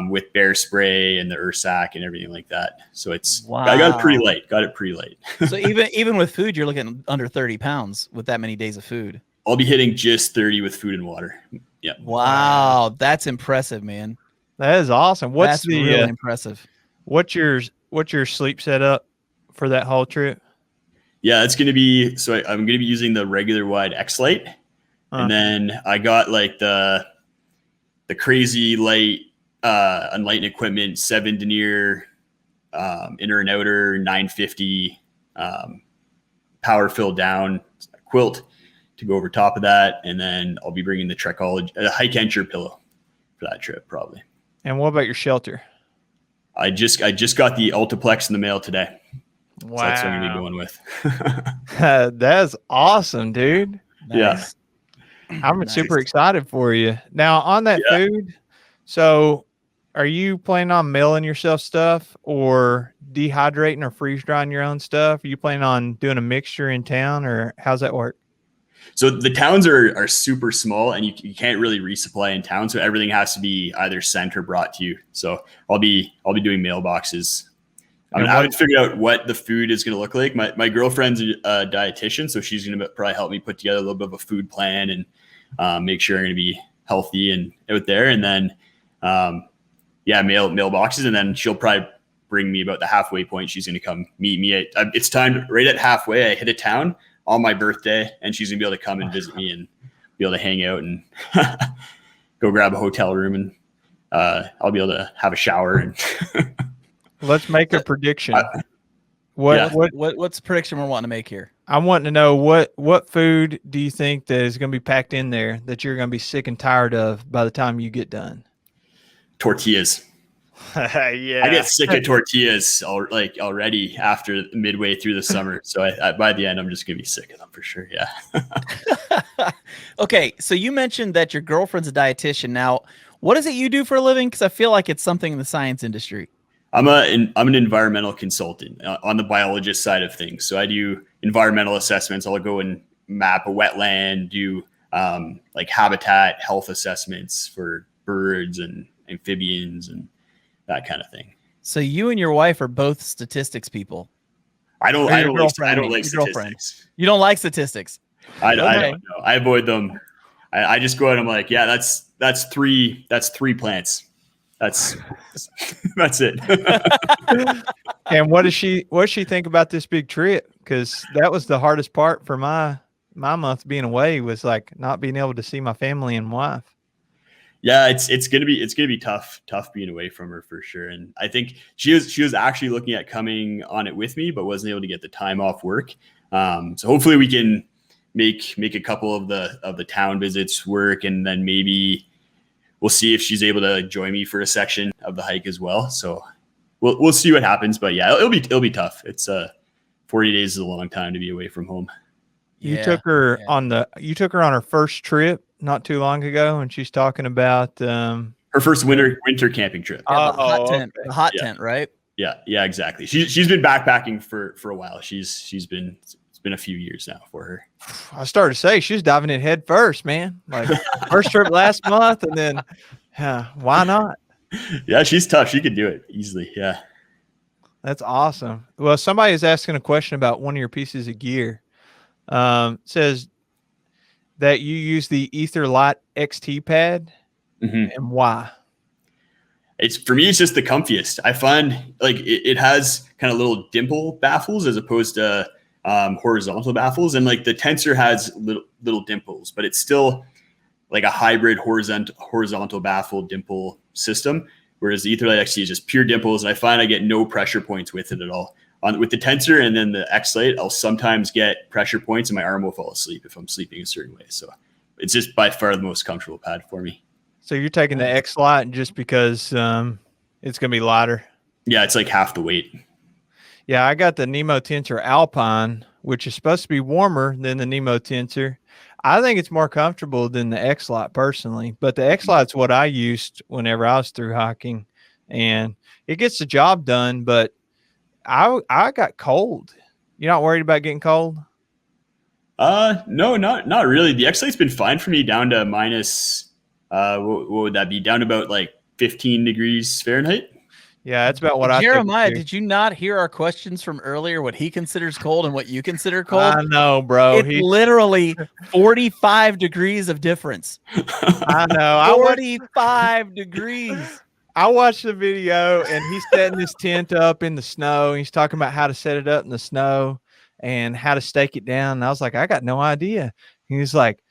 S3: with bear spray and the Ursack and everything like that. So it's I got it pretty light.
S1: So even with food, you're looking under 30 pounds with that many days of food.
S3: I'll be hitting just 30 with food and water. Yeah.
S1: Wow, that's impressive, man.
S2: That is awesome. That's
S1: really impressive.
S2: What's your sleep setup for that whole trip?
S3: Yeah, it's going to be, so I'm going to be using the regular wide X Lite. And then I got like the crazy light Unlighten equipment, 7 denier, inner and outer, 950 power fill down quilt to go over top of that. And then I'll be bringing the Trekology, a Hike Enter pillow for that trip probably.
S2: And what about your shelter?
S3: I just got the Ultiplex in the mail today.
S2: Wow.
S3: So that's what I'm going to be going with.
S2: That's awesome, dude.
S1: Nice.
S2: Yeah. I'm super excited for you. Now, on that food, so are you planning on mailing yourself stuff, or dehydrating or freeze drying your own stuff? Are you planning on doing a mixture in town, or how's that work?
S3: So the towns are super small, and you can't really resupply in town. So everything has to be either sent or brought to you. So I'll be doing mailboxes. I haven't figured out what the food is going to look like. My girlfriend's a dietitian, so she's going to probably help me put together a little bit of a food plan and make sure I'm going to be healthy and out there. And then, mailboxes, and then she'll probably bring me about the halfway point. She's going to come meet me. It's time right at halfway. I hit a town on my birthday, and she's gonna be able to come and visit me and be able to hang out and go grab a hotel room, and I'll be able to have a shower. And
S2: let's make a prediction.
S1: What's the prediction we're wanting to make here?
S2: I'm wanting to know what food do you think that is going to be packed in there that you're going to be sick and tired of by the time you get done?
S3: Tortillas.
S2: Yeah,
S3: I get sick of tortillas already after midway through the summer. So I by the end, I'm just gonna be sick of them for sure. Yeah.
S1: Okay, so you mentioned that your girlfriend's a dietitian. Now, what is it you do for a living? Because I feel like it's something in the science industry.
S3: I'm an environmental consultant on the biologist side of things. So I do environmental assessments. I'll go and map a wetland, do like habitat health assessments for birds and amphibians and that kind of thing.
S1: So you and your wife are both statistics people.
S3: I don't like
S1: girlfriend.
S3: statistics.
S1: You don't like statistics.
S3: I don't know. I avoid them. I just go out and I'm like, yeah, that's three plants. That's it.
S2: And what does she think about this big trip? Because that was the hardest part for my month being away, was like not being able to see my family and wife.
S3: Yeah, it's gonna be tough being away from her for sure. And I think she was actually looking at coming on it with me, but wasn't able to get the time off work. So hopefully we can make a couple of the town visits work, and then maybe we'll see if she's able to join me for a section of the hike as well. So we'll see what happens. But yeah, it'll be tough. It's 40 days is a long time to be away from home.
S2: You took her on her first trip not too long ago, and she's talking about
S3: her first winter camping trip.
S1: Yeah, the hot tent, right?
S3: Yeah, exactly. She's been backpacking for a while. It's been a few years now for her.
S2: I started to say she's diving in head first, man. Like first trip last month, and then why not?
S3: Yeah, she's tough. She could do it easily. Yeah,
S2: that's awesome. Well, somebody is asking a question about one of your pieces of gear. Says that you use the Ether Light XT pad, and why?
S3: For me, it's just the comfiest. I find like it has kind of little dimple baffles as opposed to horizontal baffles, and like the tensor has little dimples, but it's still like a hybrid horizontal baffle dimple system, whereas the Ether Light XT is just pure dimples, and I find I get no pressure points with it at all. With the tensor and then the X-Lite, I'll sometimes get pressure points and my arm will fall asleep if I'm sleeping a certain way. So it's just by far the most comfortable pad for me.
S2: So you're taking the X-Lite just because it's going to be lighter?
S3: Yeah, it's like half the weight.
S2: Yeah, I got the Nemo Tensor Alpine, which is supposed to be warmer than the Nemo Tensor. I think it's more comfortable than the X-Lite personally, but the X-Lite's what I used whenever I was through hiking, and it gets the job done, but I got cold. You're not worried about getting cold?
S3: No, not really. The X-Lite's been fine for me down to minus, what would that be? Down to about like 15 degrees Fahrenheit.
S2: Yeah, that's about what
S1: Jeremiah, did you not hear our questions from earlier? What he considers cold and what you consider cold?
S2: I know, bro.
S1: It's literally 45 degrees of difference.
S2: I know.
S1: 45 degrees.
S2: I watched the video, and he's setting his tent up in the snow. He's talking about how to set it up in the snow and how to stake it down. And I was like, I got no idea. He's like,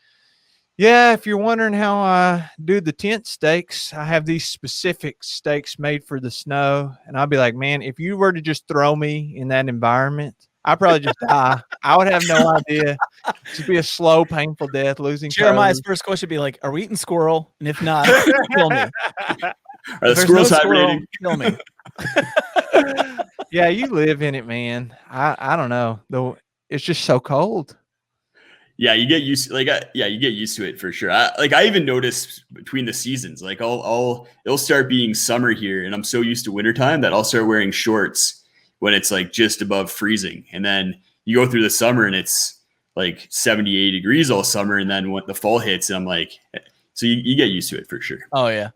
S2: yeah, if you're wondering how I do the tent stakes, I have these specific stakes made for the snow. And I'll be like, man, if you were to just throw me in that environment, I'd probably just die. I would have no idea. It'd be a slow, painful death, losing.
S1: Jeremiah's first question would be like, are we eating squirrel? And if not, kill me.
S3: Are the squirrels hibernating?
S1: Kill me.
S2: Yeah, you live in it, man. I don't know. Though it's just so cold.
S3: Yeah, you get used you get used to it for sure. I even notice between the seasons, like it'll start being summer here, and I'm so used to wintertime that I'll start wearing shorts when it's like just above freezing. And then you go through the summer and it's like 78 degrees all summer, and then when the fall hits, and I'm like, so you get used to it for sure.
S1: Oh yeah.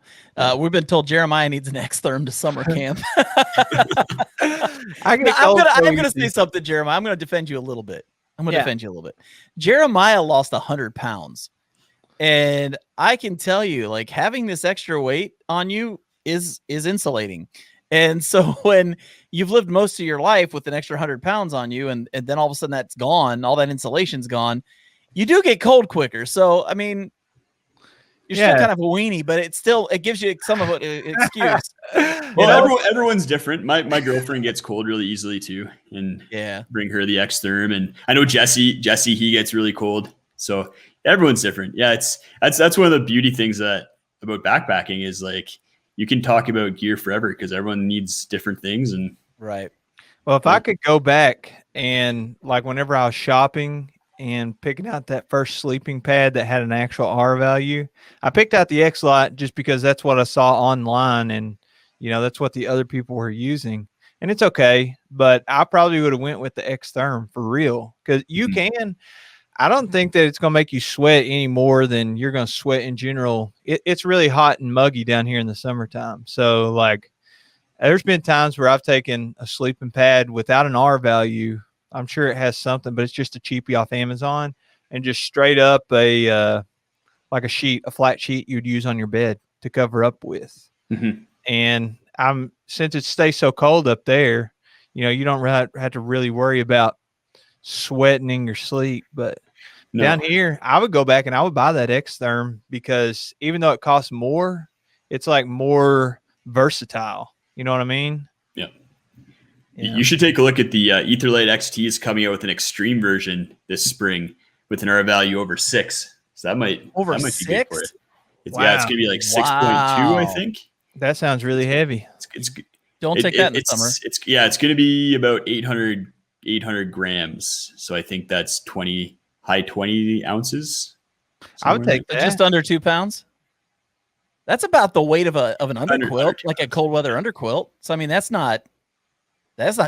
S1: We've been told Jeremiah needs an X-Therm to summer camp. I'm gonna say something, Jeremiah. I'm gonna defend you a little bit. Jeremiah lost 100 pounds. And I can tell you, like, having this extra weight on you is insulating. And so when you've lived most of your life with an extra 100 pounds on you, and then all of a sudden that's gone, all that insulation's gone, you do get cold quicker. So, I mean, you're still kind of a weenie, but it gives you some of an excuse.
S3: Well, everyone's different. My girlfriend gets cold really easily too, and bring her the X-Therm. And I know Jesse, he gets really cold. So everyone's different. Yeah, that's one of the beauty things about backpacking is like you can talk about gear forever because everyone needs different things. And
S1: right.
S2: Well, if I could go back and like whenever I was shopping and picking out that first sleeping pad that had an actual R value, I picked out the X-Lite just because that's what I saw online, and that's what the other people were using. And it's okay, but I probably would have went with the X-Therm for real, because you can. I don't think that it's going to make you sweat any more than you're going to sweat in general. It's really hot and muggy down here in the summertime. So like, there's been times where I've taken a sleeping pad without an R value. I'm sure it has something, but it's just a cheapie off Amazon, and just straight up like a flat sheet you'd use on your bed to cover up with. And since it stays so cold up there, you don't have to really worry about sweating in your sleep. But down here, I would go back and I would buy that X-Therm, because even though it costs more, it's like more versatile. You know what I mean?
S3: Yeah. You should take a look at the Etherlite XT is coming out with an extreme version this spring with an R value over 6. So that might be good for it. Yeah, it's gonna be like 6.2, I think.
S2: That sounds really heavy.
S1: Take that in the summer.
S3: It's gonna be about 800 grams. So I think that's high 20 ounces.
S2: I would take that.
S1: Just under 2 pounds. That's about the weight of an underquilt, like a cold weather underquilt. So I mean, that's not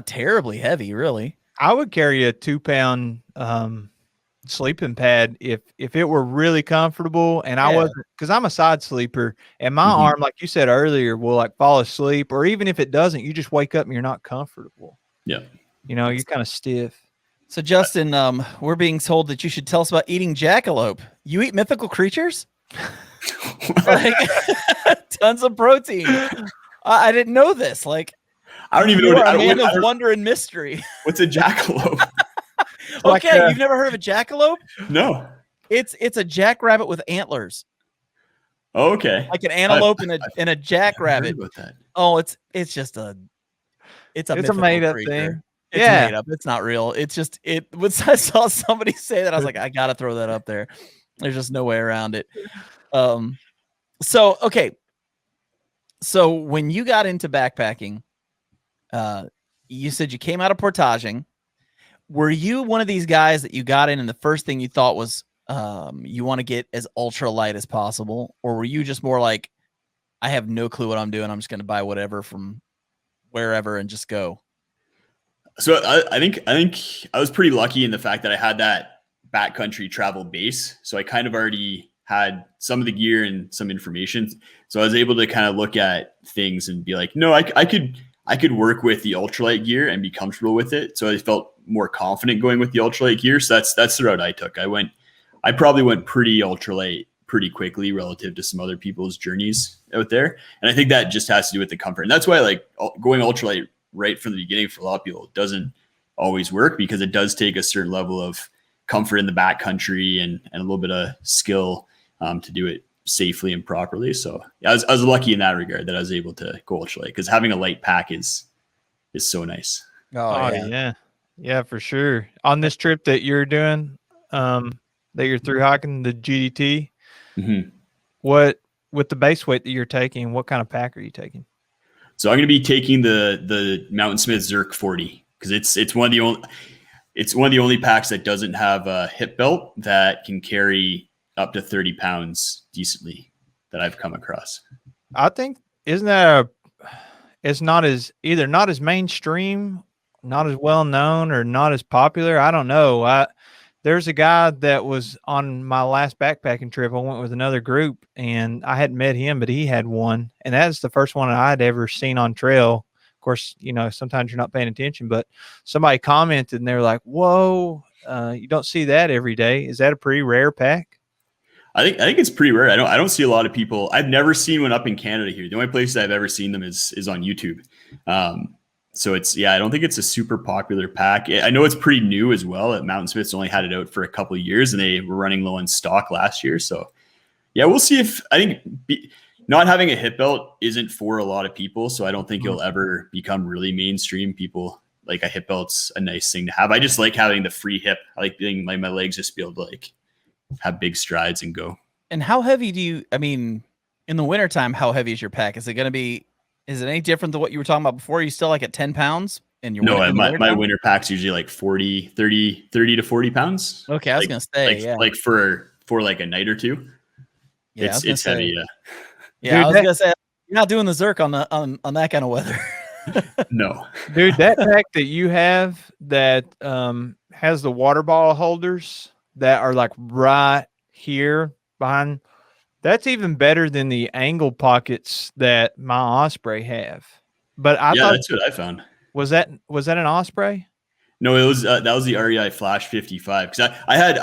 S1: terribly heavy, really.
S2: I would carry a 2-pound sleeping pad if it were really comfortable, and I wasn't, because I'm a side sleeper, and my arm, like you said earlier, will like fall asleep, or even if it doesn't, you just wake up and you're not comfortable.
S3: Yeah,
S2: you're kind of stiff.
S1: So Justin, we're being told that you should tell us about eating jackalope. You eat mythical creatures? Like, tons of protein. I didn't know this. Like,
S3: I don't even know.
S1: A man of wonder and mystery.
S3: What's a jackalope?
S1: Okay, you've never heard of a jackalope?
S3: No.
S1: It's a jackrabbit with antlers.
S3: Oh, okay.
S1: Like an antelope and a jackrabbit. Oh, it's a
S2: made up thing.
S1: It's made up. It's not real. It's just when I saw somebody say that, I was like, I gotta throw that up there. There's just no way around it. So when you got into backpacking, you said you came out of portaging. Were you one of these guys that you got in and the first thing you thought was you want to get as ultra light as possible? Or were you just more like, I have no clue what I'm doing, I'm just going to buy whatever from wherever and just go?
S3: So I think I was pretty lucky in the fact that I had that backcountry travel base. So I kind of already had some of the gear and some information. So I was able to kind of look at things and be like, no, I could work with the ultralight gear and be comfortable with it. So I felt more confident going with the ultralight gear. So that's the route I took. I probably went pretty ultralight pretty quickly relative to some other people's journeys out there. And I think that just has to do with the comfort. And that's why like going ultralight right from the beginning for a lot of people doesn't always work, because it does take a certain level of comfort in the backcountry and a little bit of skill to do it safely and properly. So I was lucky in that regard that I was able to go ultralight, because having a light pack is so nice.
S2: Oh yeah, for sure. On this trip that you're doing, that you're through hiking the GDT, what with the base weight that you're taking, what kind of pack are you taking?
S3: So I'm going to be taking the Mountain Smith Zerk 40, because it's one of the only packs that doesn't have a hip belt that can carry up to 30 pounds decently that I've come across.
S2: I think it's not as mainstream, not as well known, or not as popular. I don't know. There's a guy that was on my last backpacking trip. I went with another group, and I hadn't met him, but he had one, and that's the first one I had ever seen on trail. Of course, sometimes you're not paying attention, but somebody commented, and they were like, "Whoa, you don't see that every day. Is that a pretty rare pack?"
S3: I think it's pretty rare. I don't see a lot of people. I've never seen one up in Canada here. The only place I've ever seen them is on YouTube. So I don't think it's a super popular pack. I know it's pretty new as well. Mountain Smith's only had it out for a couple of years, and they were running low on stock last year. So yeah, we'll see not having a hip belt isn't for a lot of people. So I don't think it'll ever become really mainstream. People like a hip belt's a nice thing to have. I just like having the free hip. I like being like my legs just be able to like have big strides and go.
S1: And how heavy do you, In the wintertime, how heavy is your pack? Is it any different than what you were talking about before? Are you still like at 10 pounds in your
S3: my winter pack's usually like 30 to 40 pounds.
S1: Okay, I was gonna say,
S3: like for like a night or two.
S1: Yeah,
S3: it's heavy.
S1: Yeah,
S2: dude,
S1: I was gonna say you're not doing the Zerk on that kind of weather.
S3: No,
S2: dude, that pack that you have that has the water bottle holders that are like right here behind, that's even better than the angle pockets that my Osprey have. But I thought
S3: that's what I found.
S2: Was that an Osprey?
S3: No, it was that was the REI Flash 55 because I had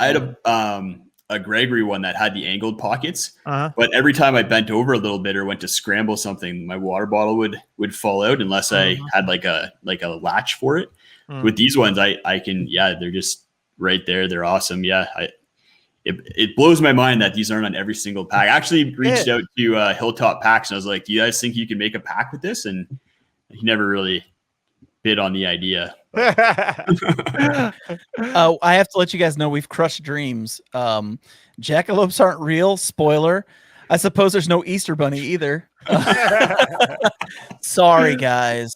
S3: a Gregory one that had the angled pockets, but every time I bent over a little bit or went to scramble something, my water bottle would fall out unless I had like a latch for it. With these ones, I can they're just right there. They're awesome. It blows my mind that these aren't on every single pack. I actually reached out to Hilltop Packs and I was like, "Do you guys think you can make a pack with this?" And he never really bid on the idea.
S1: I have to let you guys know we've crushed dreams. Jackalopes aren't real. Spoiler. I suppose there's no Easter Bunny either. Sorry, guys.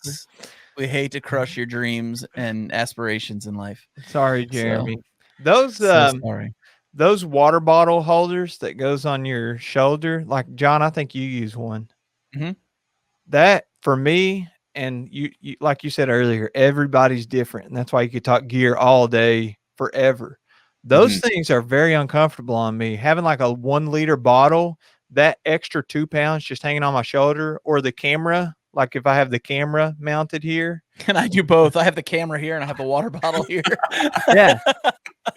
S1: We hate to crush your dreams and aspirations in life.
S2: Sorry, Jeremy. Those
S1: sorry.
S2: Those water bottle holders that goes on your shoulder, like John, I think you use one. That for me, and you like you said earlier, everybody's different, and that's why you could talk gear all day forever. Those things are very uncomfortable on me. Having like a 1 liter bottle, that extra 2 pounds just hanging on my shoulder, or the camera. Like if I have the camera mounted here,
S1: and I do both. I have the camera here and I have the water bottle here.
S2: Yeah,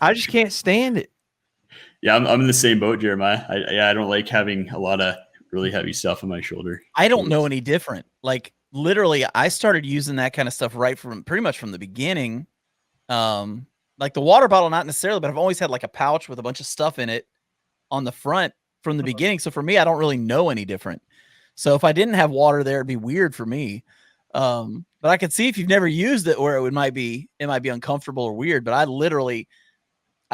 S2: I just can't stand it.
S3: Yeah, I'm in the same boat, Jeremiah. I don't like having a lot of really heavy stuff on my shoulder.
S1: I don't know any different. Like literally, I started using that kind of stuff pretty much from the beginning. Like the water bottle, not necessarily, but I've always had like a pouch with a bunch of stuff in it on the front from the beginning. So for me, I don't really know any different. So if I didn't have water there, it'd be weird for me. But I could see if you've never used it, where it might be uncomfortable or weird. But I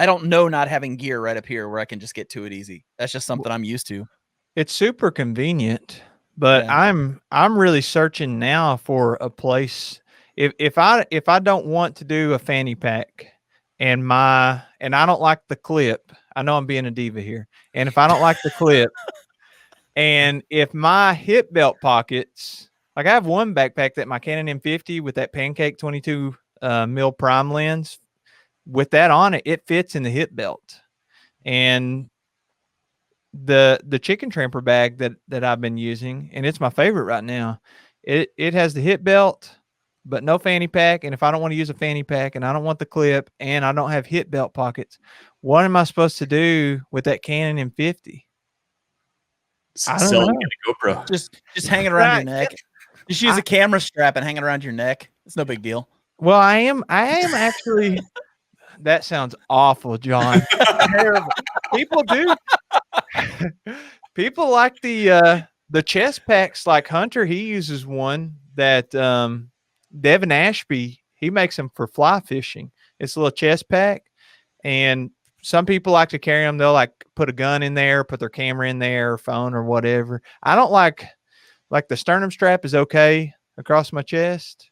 S1: don't know not having gear right up here where I can just get to it easy. That's just something I'm used to.
S2: It's super convenient, but I'm really searching now for a place. If I don't want to do a fanny pack and I don't like the clip, I know I'm being a diva here. And if I don't like the clip, and if my hip belt pockets, like I have one backpack that my Canon M50 with that Pancake 22 mil prime lens, with that on it, it fits in the hip belt. And the chicken tramper bag that I've been using, and it's my favorite right now, it has the hip belt, but no fanny pack. And if I don't want to use a fanny pack and I don't want the clip and I don't have hip belt pockets, what am I supposed to do with that Canon M50?
S3: I don't know. Get a GoPro.
S1: Just hang it around your neck. Just use a camera strap and hang it around your neck. It's no big deal.
S2: Well, I am actually. That sounds awful, John. Terrible. People do. People like the chest packs. Like Hunter, he uses one that Devin Ashby, he makes them for fly fishing. It's a little chest pack, and some people like to carry them. They'll like put a gun in there, put their camera in there, or phone or whatever. I don't like the sternum strap is okay across my chest.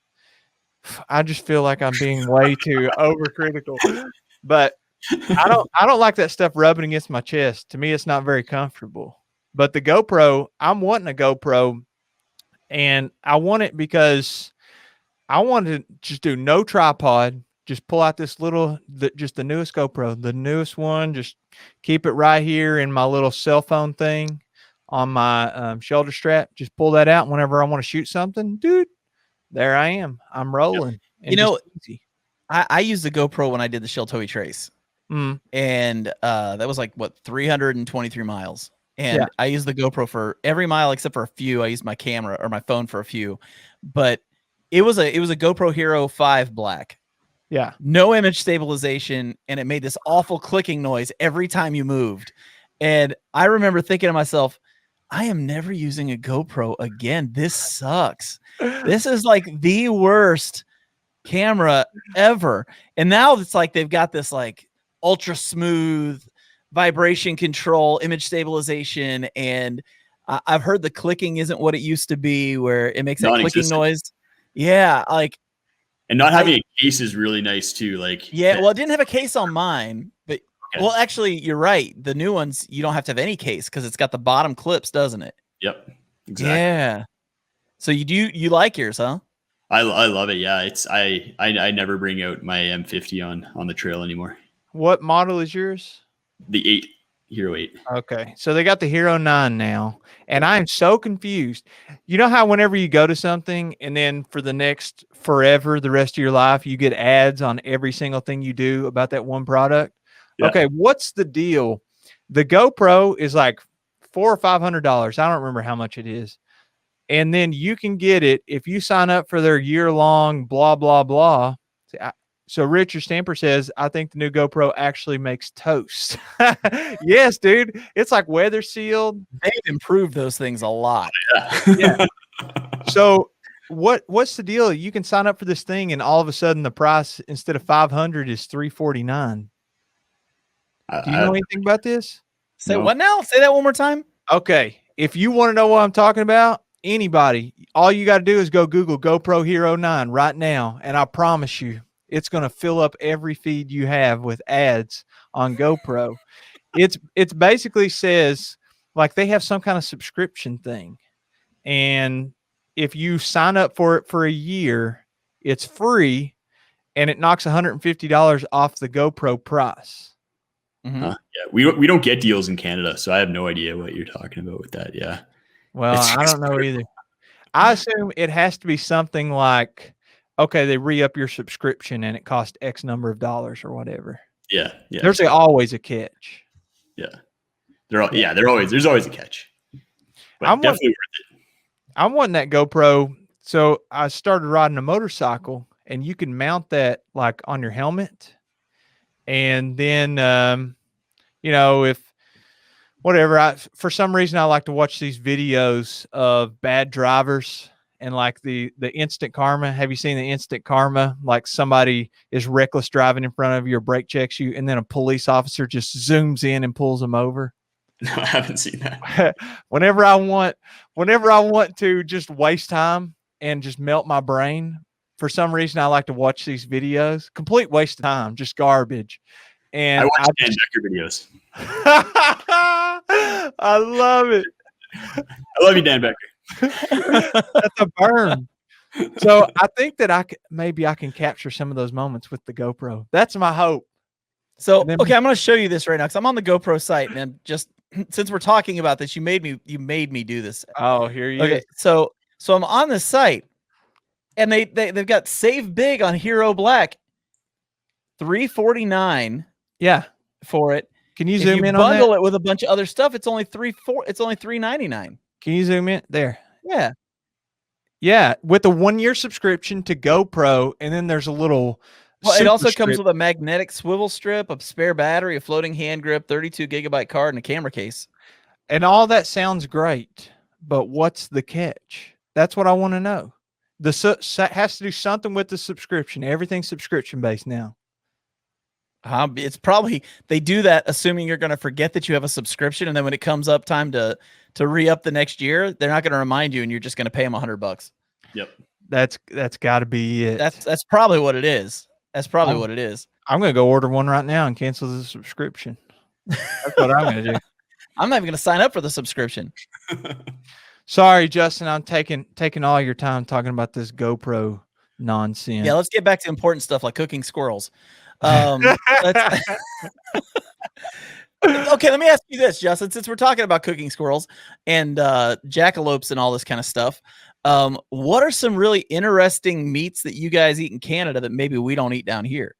S2: I just feel like I'm being way too overcritical, but I don't like that stuff rubbing against my chest. To me, it's not very comfortable. But the GoPro, I'm wanting a GoPro, and I want it because I want to just do no tripod. Just pull out this just the newest GoPro, the newest one. Just keep it right here in my little cell phone thing on my shoulder strap. Just pull that out whenever I want to shoot something, dude. There I am. I'm rolling.
S1: Yep. I used the GoPro when I did the Sheltoe Trace. And that was like, 323 miles. And I used the GoPro for every mile except for a few. I used my camera or my phone for a few. But it was a GoPro Hero 5 Black.
S2: Yeah.
S1: No image stabilization. And it made this awful clicking noise every time you moved. And I remember thinking to myself, I am never using a GoPro again. This sucks. This is like the worst camera ever. And now it's like they've got this like ultra smooth vibration control, image stabilization, and I've heard the clicking isn't what it used to be, where it makes that clicking noise. Yeah, like,
S3: and not having a case is really nice too. Like,
S1: yeah, well, I didn't have a case on mine, but well, actually, you're right. The new ones, you don't have to have any case because it's got the bottom clips, doesn't it?
S3: Yep, exactly.
S1: Yeah. So you like yours, huh?
S3: I love it. Yeah, it's I never bring out my M50 on the trail anymore.
S2: What model is yours?
S3: The Hero 8.
S2: Okay, so they got the Hero 9 now, and I'm so confused. You know how whenever you go to something and then for the next forever, the rest of your life, you get ads on every single thing you do about that one product? Yeah. Okay, what's the deal? The GoPro is like $400 or $500. I don't remember how much it is. And then you can get it if you sign up for their year-long blah, blah, blah. So Richard Stamper says, I think the new GoPro actually makes toast. Yes, dude. It's like weather sealed.
S1: They've improved those things a lot.
S2: Yeah. So what's the deal? You can sign up for this thing and all of a sudden the price instead of $500 is $349. Do you know anything about this?
S1: Say what now? Say that one more time.
S2: Okay. If you want to know what I'm talking about, anybody, all you got to do is go Google GoPro Hero 9 right now. And I promise you, it's going to fill up every feed you have with ads on GoPro. It's basically says like they have some kind of subscription thing. And if you sign up for it for a year, it's free and it knocks $150 off the GoPro price.
S3: Mm-hmm. Yeah, we don't get deals in Canada, so I have no idea what you're talking about with that. Yeah.
S2: Well, I don't know either. I assume it has to be something like, okay, they re-up your subscription and it costs X number of dollars or whatever.
S3: Yeah.
S2: There's always a catch.
S3: Yeah. There's always a catch. But definitely worth it.
S2: I'm wanting that GoPro. So I started riding a motorcycle and you can mount that like on your helmet. And then, if whatever, for some reason, I like to watch these videos of bad drivers and like the instant karma. Have you seen the instant karma? Like somebody is reckless driving in front of you or brake checks you, and then a police officer just zooms in and pulls them over.
S3: No, I haven't seen that.
S2: Whenever I want to just waste time and just melt my brain, for some reason, I like to watch these videos. Complete waste of time, just garbage. And
S3: I watch Dan Becker videos.
S2: I love it.
S3: I love you, Dan Becker.
S2: That's a burn. So I think that maybe I can capture some of those moments with the GoPro. That's my hope.
S1: So, okay, I'm going to show you this right now because I'm on the GoPro site, man. Just since we're talking about this, you made me do this.
S2: Oh, here you
S1: go. So I'm on the site. And they've got Save Big on Hero Black, $349.
S2: Yeah,
S1: for it.
S2: Can you zoom in on that?
S1: Bundle it with a bunch of other stuff. It's only $399.
S2: Can you zoom in there?
S1: Yeah,
S2: with a 1-year subscription to GoPro, and then there's a little.
S1: Well, it also comes with a magnetic swivel strip, a spare battery, a floating hand grip, 32-gigabyte card, and a camera case.
S2: And all that sounds great, but what's the catch? That's what I want to know. Has to do something with the subscription. Everything's subscription based now.
S1: It's probably they do that assuming you're going to forget that you have a subscription, and then when it comes up time to re-up the next year, they're not going to remind you, and you're just going to pay them $100.
S3: Yep,
S2: that's got to be it.
S1: That's probably what it is. That's probably what it is.
S2: I'm going to go order one right now and cancel the subscription. That's what I'm going to do.
S1: I'm not even going to sign up for the subscription.
S2: Sorry, Justin. I'm taking all your time talking about this GoPro nonsense.
S1: Yeah, let's get back to important stuff like cooking squirrels. Okay, let me ask you this, Justin. Since we're talking about cooking squirrels and jackalopes and all this kind of stuff, what are some really interesting meats that you guys eat in Canada that maybe we don't eat down here?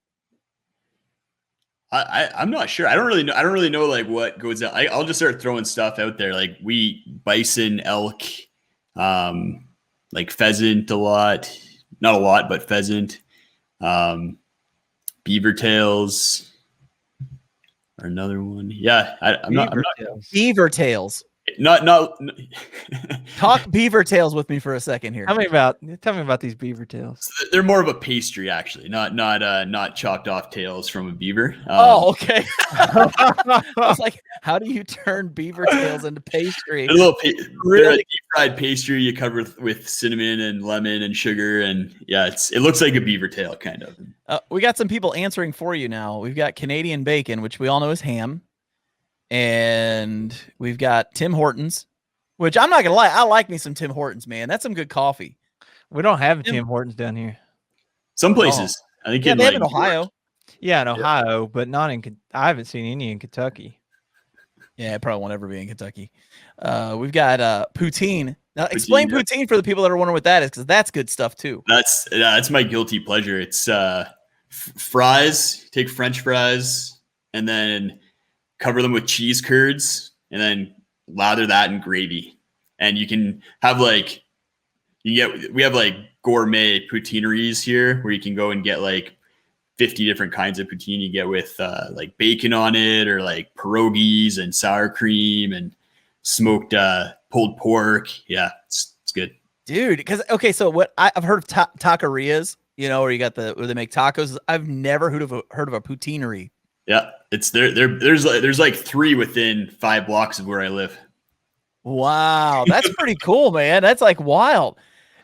S3: I'm not sure. I don't really know like what goes out. I'll just start throwing stuff out there. Like we eat bison, elk, like pheasant a lot. Not a lot, but pheasant. Beaver tails or another one. Yeah, I'm not.
S1: Beaver tails.
S3: Not
S1: Talk beaver tails with me for a second here.
S2: Tell me about these beaver tails.
S3: They're more of a pastry, actually, not chopped off tails from a beaver.
S1: Oh, okay. I was like, how do you turn beaver tails into pastry?
S3: They're a deep fried pastry you cover with cinnamon and lemon and sugar, and yeah, it looks like a beaver tail kind of.
S1: We got some people answering for you now. We've got Canadian bacon, which we all know is ham, and we've got Tim Hortons, which I'm not gonna lie, I like me some Tim Hortons, man. That's some good coffee.
S2: We don't have Tim Hortons down here.
S3: Some places, I think.
S1: Yeah, they have in Ohio.
S2: Yeah, in Ohio, but not in. I haven't seen any in Kentucky.
S1: Yeah, it probably won't ever be in Kentucky. We've got poutine. Now, explain poutine for the people that are wondering what that is, because that's good stuff too.
S3: That's my guilty pleasure. It's fries. Take French fries and then cover them with cheese curds, and then lather that in gravy. And you can have we have like gourmet poutineries here where you can go and get like 50 different kinds of poutine. You get with like bacon on it, or like pierogies and sour cream and smoked pulled pork. Yeah, it's good, dude.
S1: Because so what I've heard of taquerias, where you got where they make tacos. I've never heard of a poutinery.
S3: Yeah, it's there's like 3 within 5 blocks of where I live.
S1: Wow, that's pretty cool, man. That's like wild.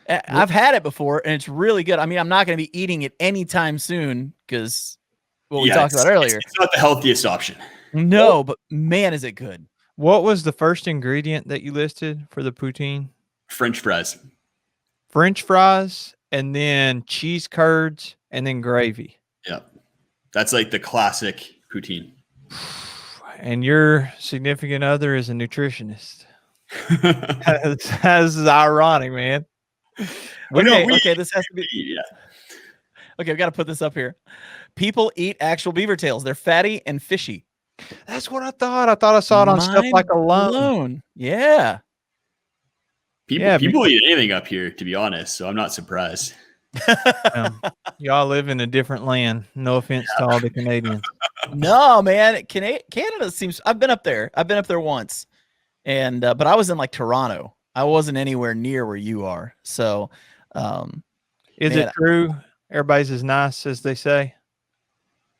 S1: I've had it before, and it's really good. I mean, I'm not going to be eating it anytime soon because what we talked about earlier.
S3: It's not the healthiest option.
S1: No, but man, is it good.
S2: What was the first ingredient that you listed for the poutine?
S3: French fries.
S2: French fries, and then cheese curds, and then gravy.
S3: Yeah. That's like the classic poutine.
S2: And your significant other is a nutritionist. That's ironic, man.
S1: Okay, this has to be. Yeah. Okay, we got to put this up here. People eat actual beaver tails. They're fatty and fishy.
S2: That's what I thought. I thought I saw it on stuff like Alone.
S1: Yeah.
S3: People eat anything up here, to be honest. So I'm not surprised.
S2: Y'all live in a different land. No offense to all the Canadians.
S1: No, man. Canada seems. I've been up there. I've been up there once, and but I was in like Toronto. I wasn't anywhere near where you are. So,
S2: is it true? Everybody's as nice as they say.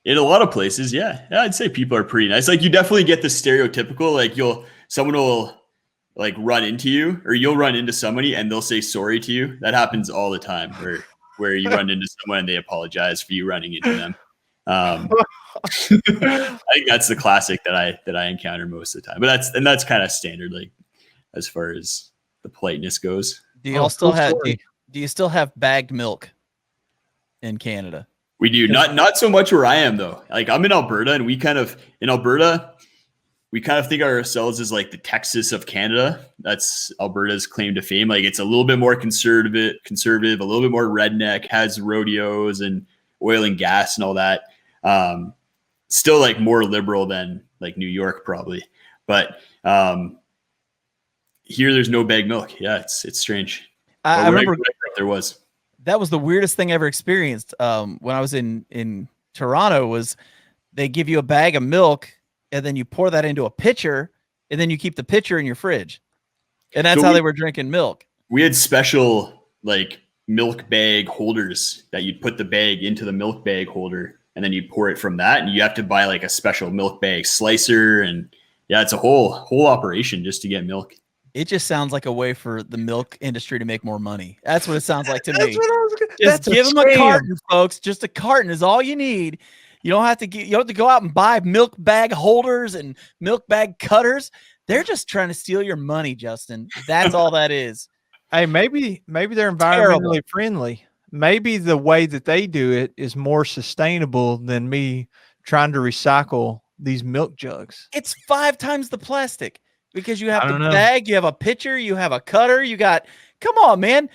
S3: In a lot of places, yeah, I'd say people are pretty nice. Like you definitely get the stereotypical. Like someone will like run into you, or you'll run into somebody and they'll say sorry to you. That happens all the time. Where you run into someone and they apologize for you running into them. I think that's the classic that I encounter most of the time. But that's kind of standard, like as far as the politeness goes.
S1: Do you do you still have bagged milk in Canada?
S3: We do. Not so much where I am though. Like I'm in Alberta, and we kind of think of ourselves as like the Texas of Canada. That's Alberta's claim to fame. Like it's a little bit more conservative, a little bit more redneck, has rodeos and oil and gas and all that. Still like more liberal than like New York probably. But here there's no bagged milk. Yeah, it's strange.
S1: I remember
S3: there was.
S1: That was the weirdest thing I ever experienced when I was in Toronto. Was they give you a bag of milk and then you pour that into a pitcher and then you keep the pitcher in your fridge, and that's how they were drinking milk. We
S3: had special like milk bag holders that you'd put the bag into the milk bag holder and then you'd pour it from that, and you have to buy like a special milk bag slicer, and yeah, it's a whole operation just to get milk. It just sounds like a way for the milk industry to make more money. That's what it sounds like to me. Just give them a carton, folks. Just a carton is all you need. You don't have to go out and buy milk bag holders and milk bag cutters. They're just trying to steal your money, Justin. That's all that is.
S2: Hey, maybe they're environmentally friendly. Maybe the way that they do it is more sustainable than me trying to recycle these milk jugs.
S1: It's 5 times the plastic. Because you have the bag, you have a pitcher, you have a cutter, come on, man.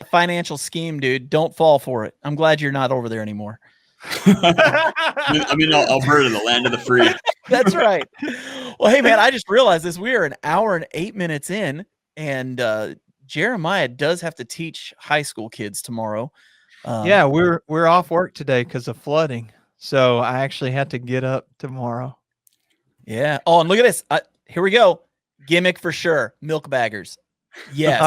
S1: Financial scheme, dude. Don't fall for it. I'm glad you're not over there anymore. I'm in Alberta, the land of the free. That's right. Well, hey, man, I just realized this. We are an hour and 8 minutes in, and Jeremiah does have to teach high school kids tomorrow.
S2: Yeah, we're off work today because of flooding. So I actually had to get up tomorrow.
S1: Yeah. Oh, and look at this. Here we go. Gimmick for sure. Milk baggers. Yes.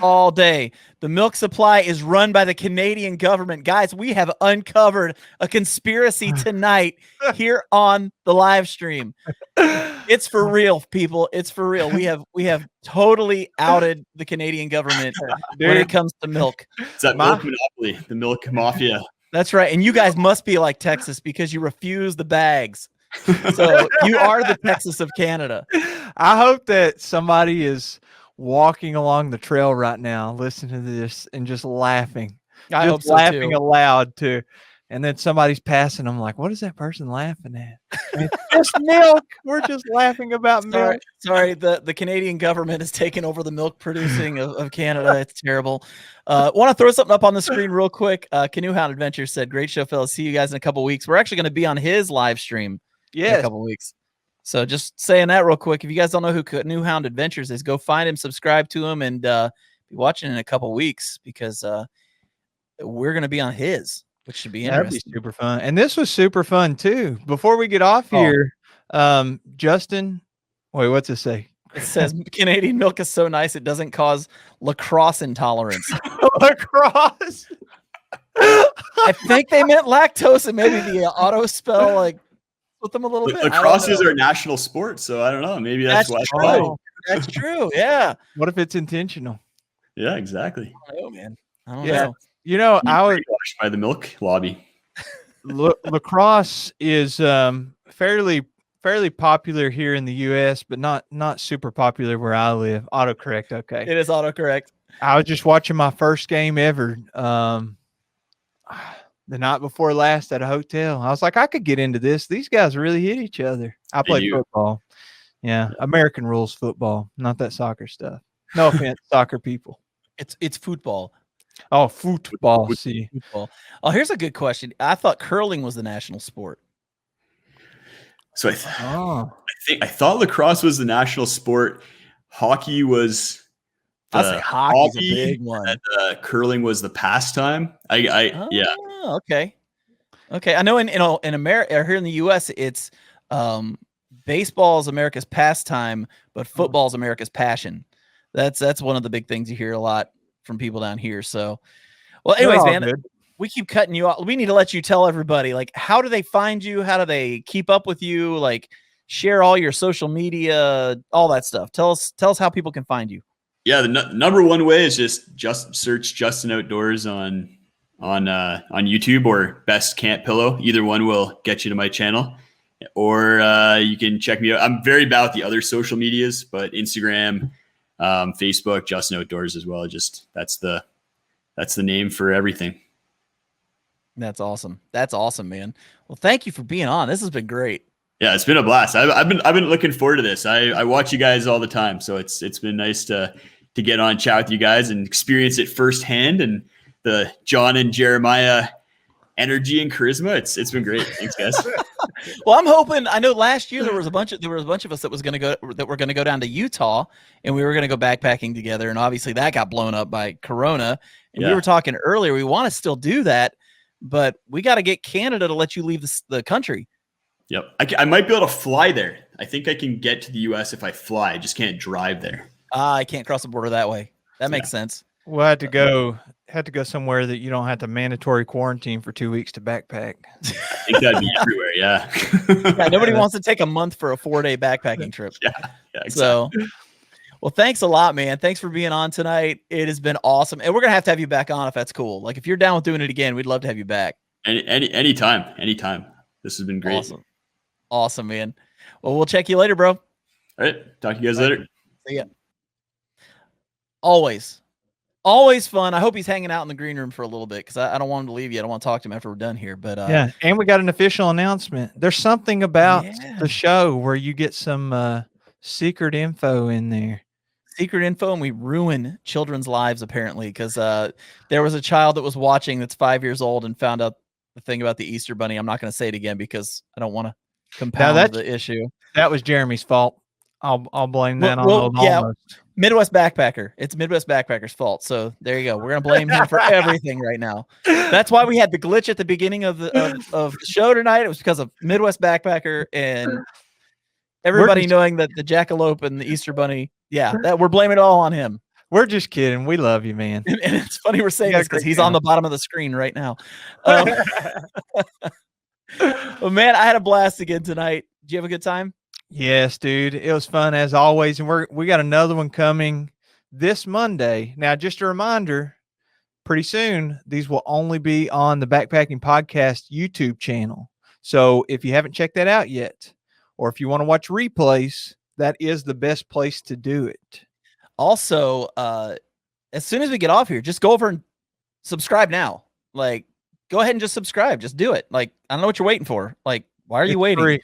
S1: All day. The milk supply is run by the Canadian government. Guys, we have uncovered a conspiracy tonight here on the live stream. It's for real, people. It's for real. We have totally outed the Canadian government when it comes to milk.
S3: It's that milk monopoly, the milk mafia.
S1: That's right. And you guys must be like Texas because you refuse the bags. So you are the Texas of Canada.
S2: I hope that somebody is walking along the trail right now, listening to this and just laughing.
S1: I hope so
S2: laughing
S1: too.
S2: aloud too. And then somebody's passing them like, what is that person laughing at? It's just milk. We're just laughing about milk.
S1: Sorry, the Canadian government has taken over the milk producing of Canada. It's terrible. Want to throw something up on the screen real quick. Canoe Hound Adventures said, great show, fellas. See you guys in a couple weeks. We're actually going to be on his live stream in a couple weeks. So just saying that real quick. If you guys don't know who Canoe Hound Adventures is, go find him, subscribe to him, and be watching in a couple weeks because we're going to be on his, which should be interesting.
S2: That'd be super fun. And this was super fun too. Before we get off here, Justin, wait, what's it say?
S1: It says Canadian milk is so nice it doesn't cause lacrosse intolerance.
S2: Lacrosse.
S1: I think they meant lactose, and maybe the auto spell like with them a little bit.
S3: Lacrosse is our national sport, so I don't know. Maybe that's why.
S1: True. That's true. Yeah.
S2: What if it's intentional?
S3: Yeah, exactly.
S1: I don't know, man. I don't know.
S2: You know, I was
S3: watched by the milk lobby.
S2: Lacrosse is fairly popular here in the U.S., but not super popular where I live. Autocorrect, okay.
S1: It is autocorrect.
S2: I was just watching my first game ever the night before last at a hotel. I was like, I could get into this. These guys really hit each other. I play football. Yeah, American rules football, not that soccer stuff. No offense, soccer people.
S1: It's football.
S2: Oh, football. See.
S1: Football. Oh, here's a good question. I thought curling was the national sport.
S3: So I thought lacrosse was the national sport. Hockey was
S1: hockey's a big one.
S3: And curling was the pastime. Yeah.
S1: Okay. I know in America or here in the US, it's baseball is America's pastime, but football is America's passion. That's one of the big things you hear a lot from people down here. So, well, anyways, man, we keep cutting you off. We need to let you tell everybody, like, how do they find you? How do they keep up with you? Like, share all your social media, all that stuff. Tell us how people can find you.
S3: Yeah, the number one way is just search Justin Outdoors on YouTube or Best Camp Pillow. Either one will get you to my channel, or you can check me out. I'm very bad with the other social medias, but Instagram, Facebook, Justin Outdoors as well. Just that's the name for everything.
S1: That's awesome. That's awesome, man. Well, thank you for being on. This has been great.
S3: Yeah, it's been a blast. I've been looking forward to this. I watch you guys all the time, so it's been nice to get on, chat with you guys, and experience it firsthand. And the John and Jeremiah energy and charisma. It's been great. Thanks, guys.
S1: Well, I'm hoping. I know last year there was a bunch of us that were going to go down to Utah, and we were going to go backpacking together. And obviously that got blown up by Corona. And we were talking earlier. We want to still do that, but we got to get Canada to let you leave the country.
S3: Yep. I might be able to fly there. I think I can get to the U.S. if I fly. I just can't drive there.
S1: I can't cross the border that way. That makes sense.
S2: We'll have to go somewhere that you don't have to mandatory quarantine for 2 weeks to backpack.
S3: I think that'd be everywhere. Yeah.
S1: Yeah. Nobody wants to take a month for a 4-day backpacking trip.
S3: Yeah. Exactly.
S1: So, well, thanks a lot, man. Thanks for being on tonight. It has been awesome. And we're going to have you back on if that's cool. Like, if you're down with doing it again, we'd love to have you back.
S3: Anytime. This has been great.
S1: Awesome, man. Well, we'll check you later, bro.
S3: All right. Talk to you guys later.
S1: See ya. Always fun. I hope he's hanging out in the green room for a little bit because I don't want him to leave yet. I don't want to talk to him after we're done here. But
S2: yeah, and we got an official announcement. There's something about the show where you get some secret info in there.
S1: Secret info, and we ruin children's lives apparently because there was a child that was watching that's 5 years old and found out the thing about the Easter Bunny. I'm not going to say it again because I don't want to compound the issue.
S2: That was Jeremy's fault. I'll blame that on
S1: Midwest Backpacker. It's Midwest Backpacker's fault. So there you go. We're gonna blame him for everything right now. That's why we had the glitch at the beginning of the show tonight. It was because of Midwest Backpacker, and everybody knowing that the Jackalope and the Easter Bunny, that we're blaming it all on him.
S2: We're just kidding. We love you, man.
S1: And it's funny we're saying this because he's on the bottom of the screen right now. Well, man, I had a blast again tonight. Did you have a good time?
S2: Yes, dude. It was fun as always. And we got another one coming this Monday. Now, just a reminder, pretty soon, these will only be on the Backpacking Podcast YouTube channel. So if you haven't checked that out yet, or if you want to watch replays, that is the best place to do it.
S1: Also, as soon as we get off here, just go over and subscribe now. Like, go ahead and just subscribe. Just do it. Like, I don't know what you're waiting for. Like, why are you waiting?
S2: Free.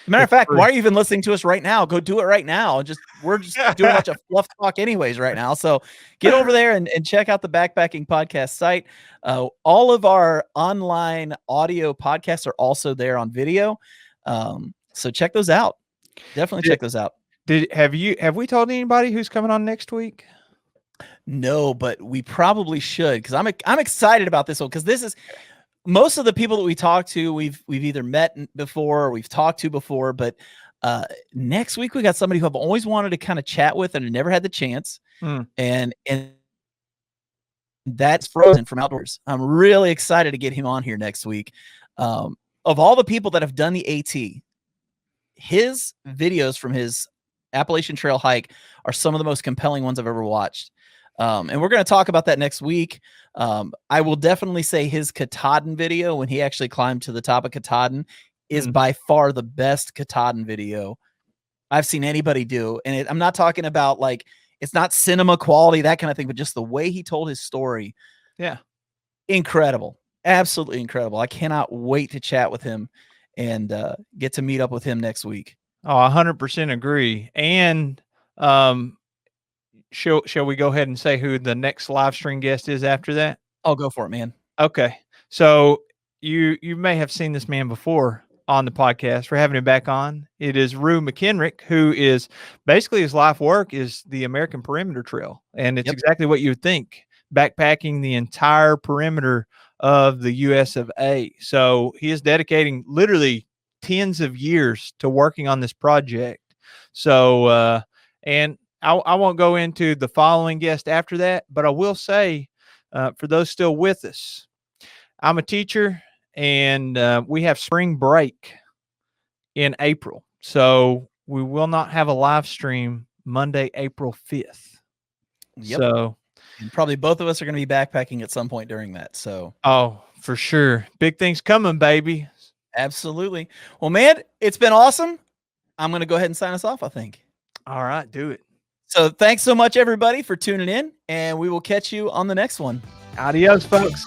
S1: Matter of fact, why are you even listening to us right now? Go do it right now. We're just doing a bunch of fluff talk anyways right now. So get over there and check out the Backpacking Podcast site. All of our online audio podcasts are also there on video. So check those out. Definitely check those out.
S2: Have we told anybody who's coming on next week?
S1: No, but we probably should, because I'm excited about this one, because this is most of the people that we talk to, we've either met before or we've talked to before, but next week we got somebody who I've always wanted to kind of chat with and never had the chance. And that's Frozen from Outdoors. I'm really excited to get him on here next week. Of all the people that have done the AT, his videos from his Appalachian Trail hike are some of the most compelling ones I've ever watched. And we're going to talk about that next week. I will definitely say his Katahdin video, when he actually climbed to the top of Katahdin, is by far the best Katahdin video I've seen anybody do. And I'm not talking about, like, it's not cinema quality, that kind of thing, but just the way he told his story.
S2: Yeah.
S1: Incredible. Absolutely incredible. I cannot wait to chat with him and get to meet up with him next week.
S2: Oh, 100% agree. And shall we go ahead and say who the next live stream guest is after that?
S1: I'll go for it, man.
S2: Okay. So you may have seen this man before on the podcast. We're having him back on. It is Rue Mckinrick, who is basically, his life work is the American Perimeter Trail. And it's exactly what you would think, backpacking the entire perimeter of the US of A. So he is dedicating literally tens of years to working on this project. So, and I won't go into the following guest after that, but I will say, for those still with us, I'm a teacher, and we have spring break in April. So we will not have a live stream Monday, April 5th.
S1: Yep.
S2: So
S1: and probably both of us are going to be backpacking at some point during that. So,
S2: oh, for sure. Big things coming, baby.
S1: Absolutely. Well, man, it's been awesome. I'm going to go ahead and sign us off, I think.
S2: All right, do it.
S1: So thanks so much, everybody, for tuning in, and we will catch you on the next one.
S2: Adios, folks.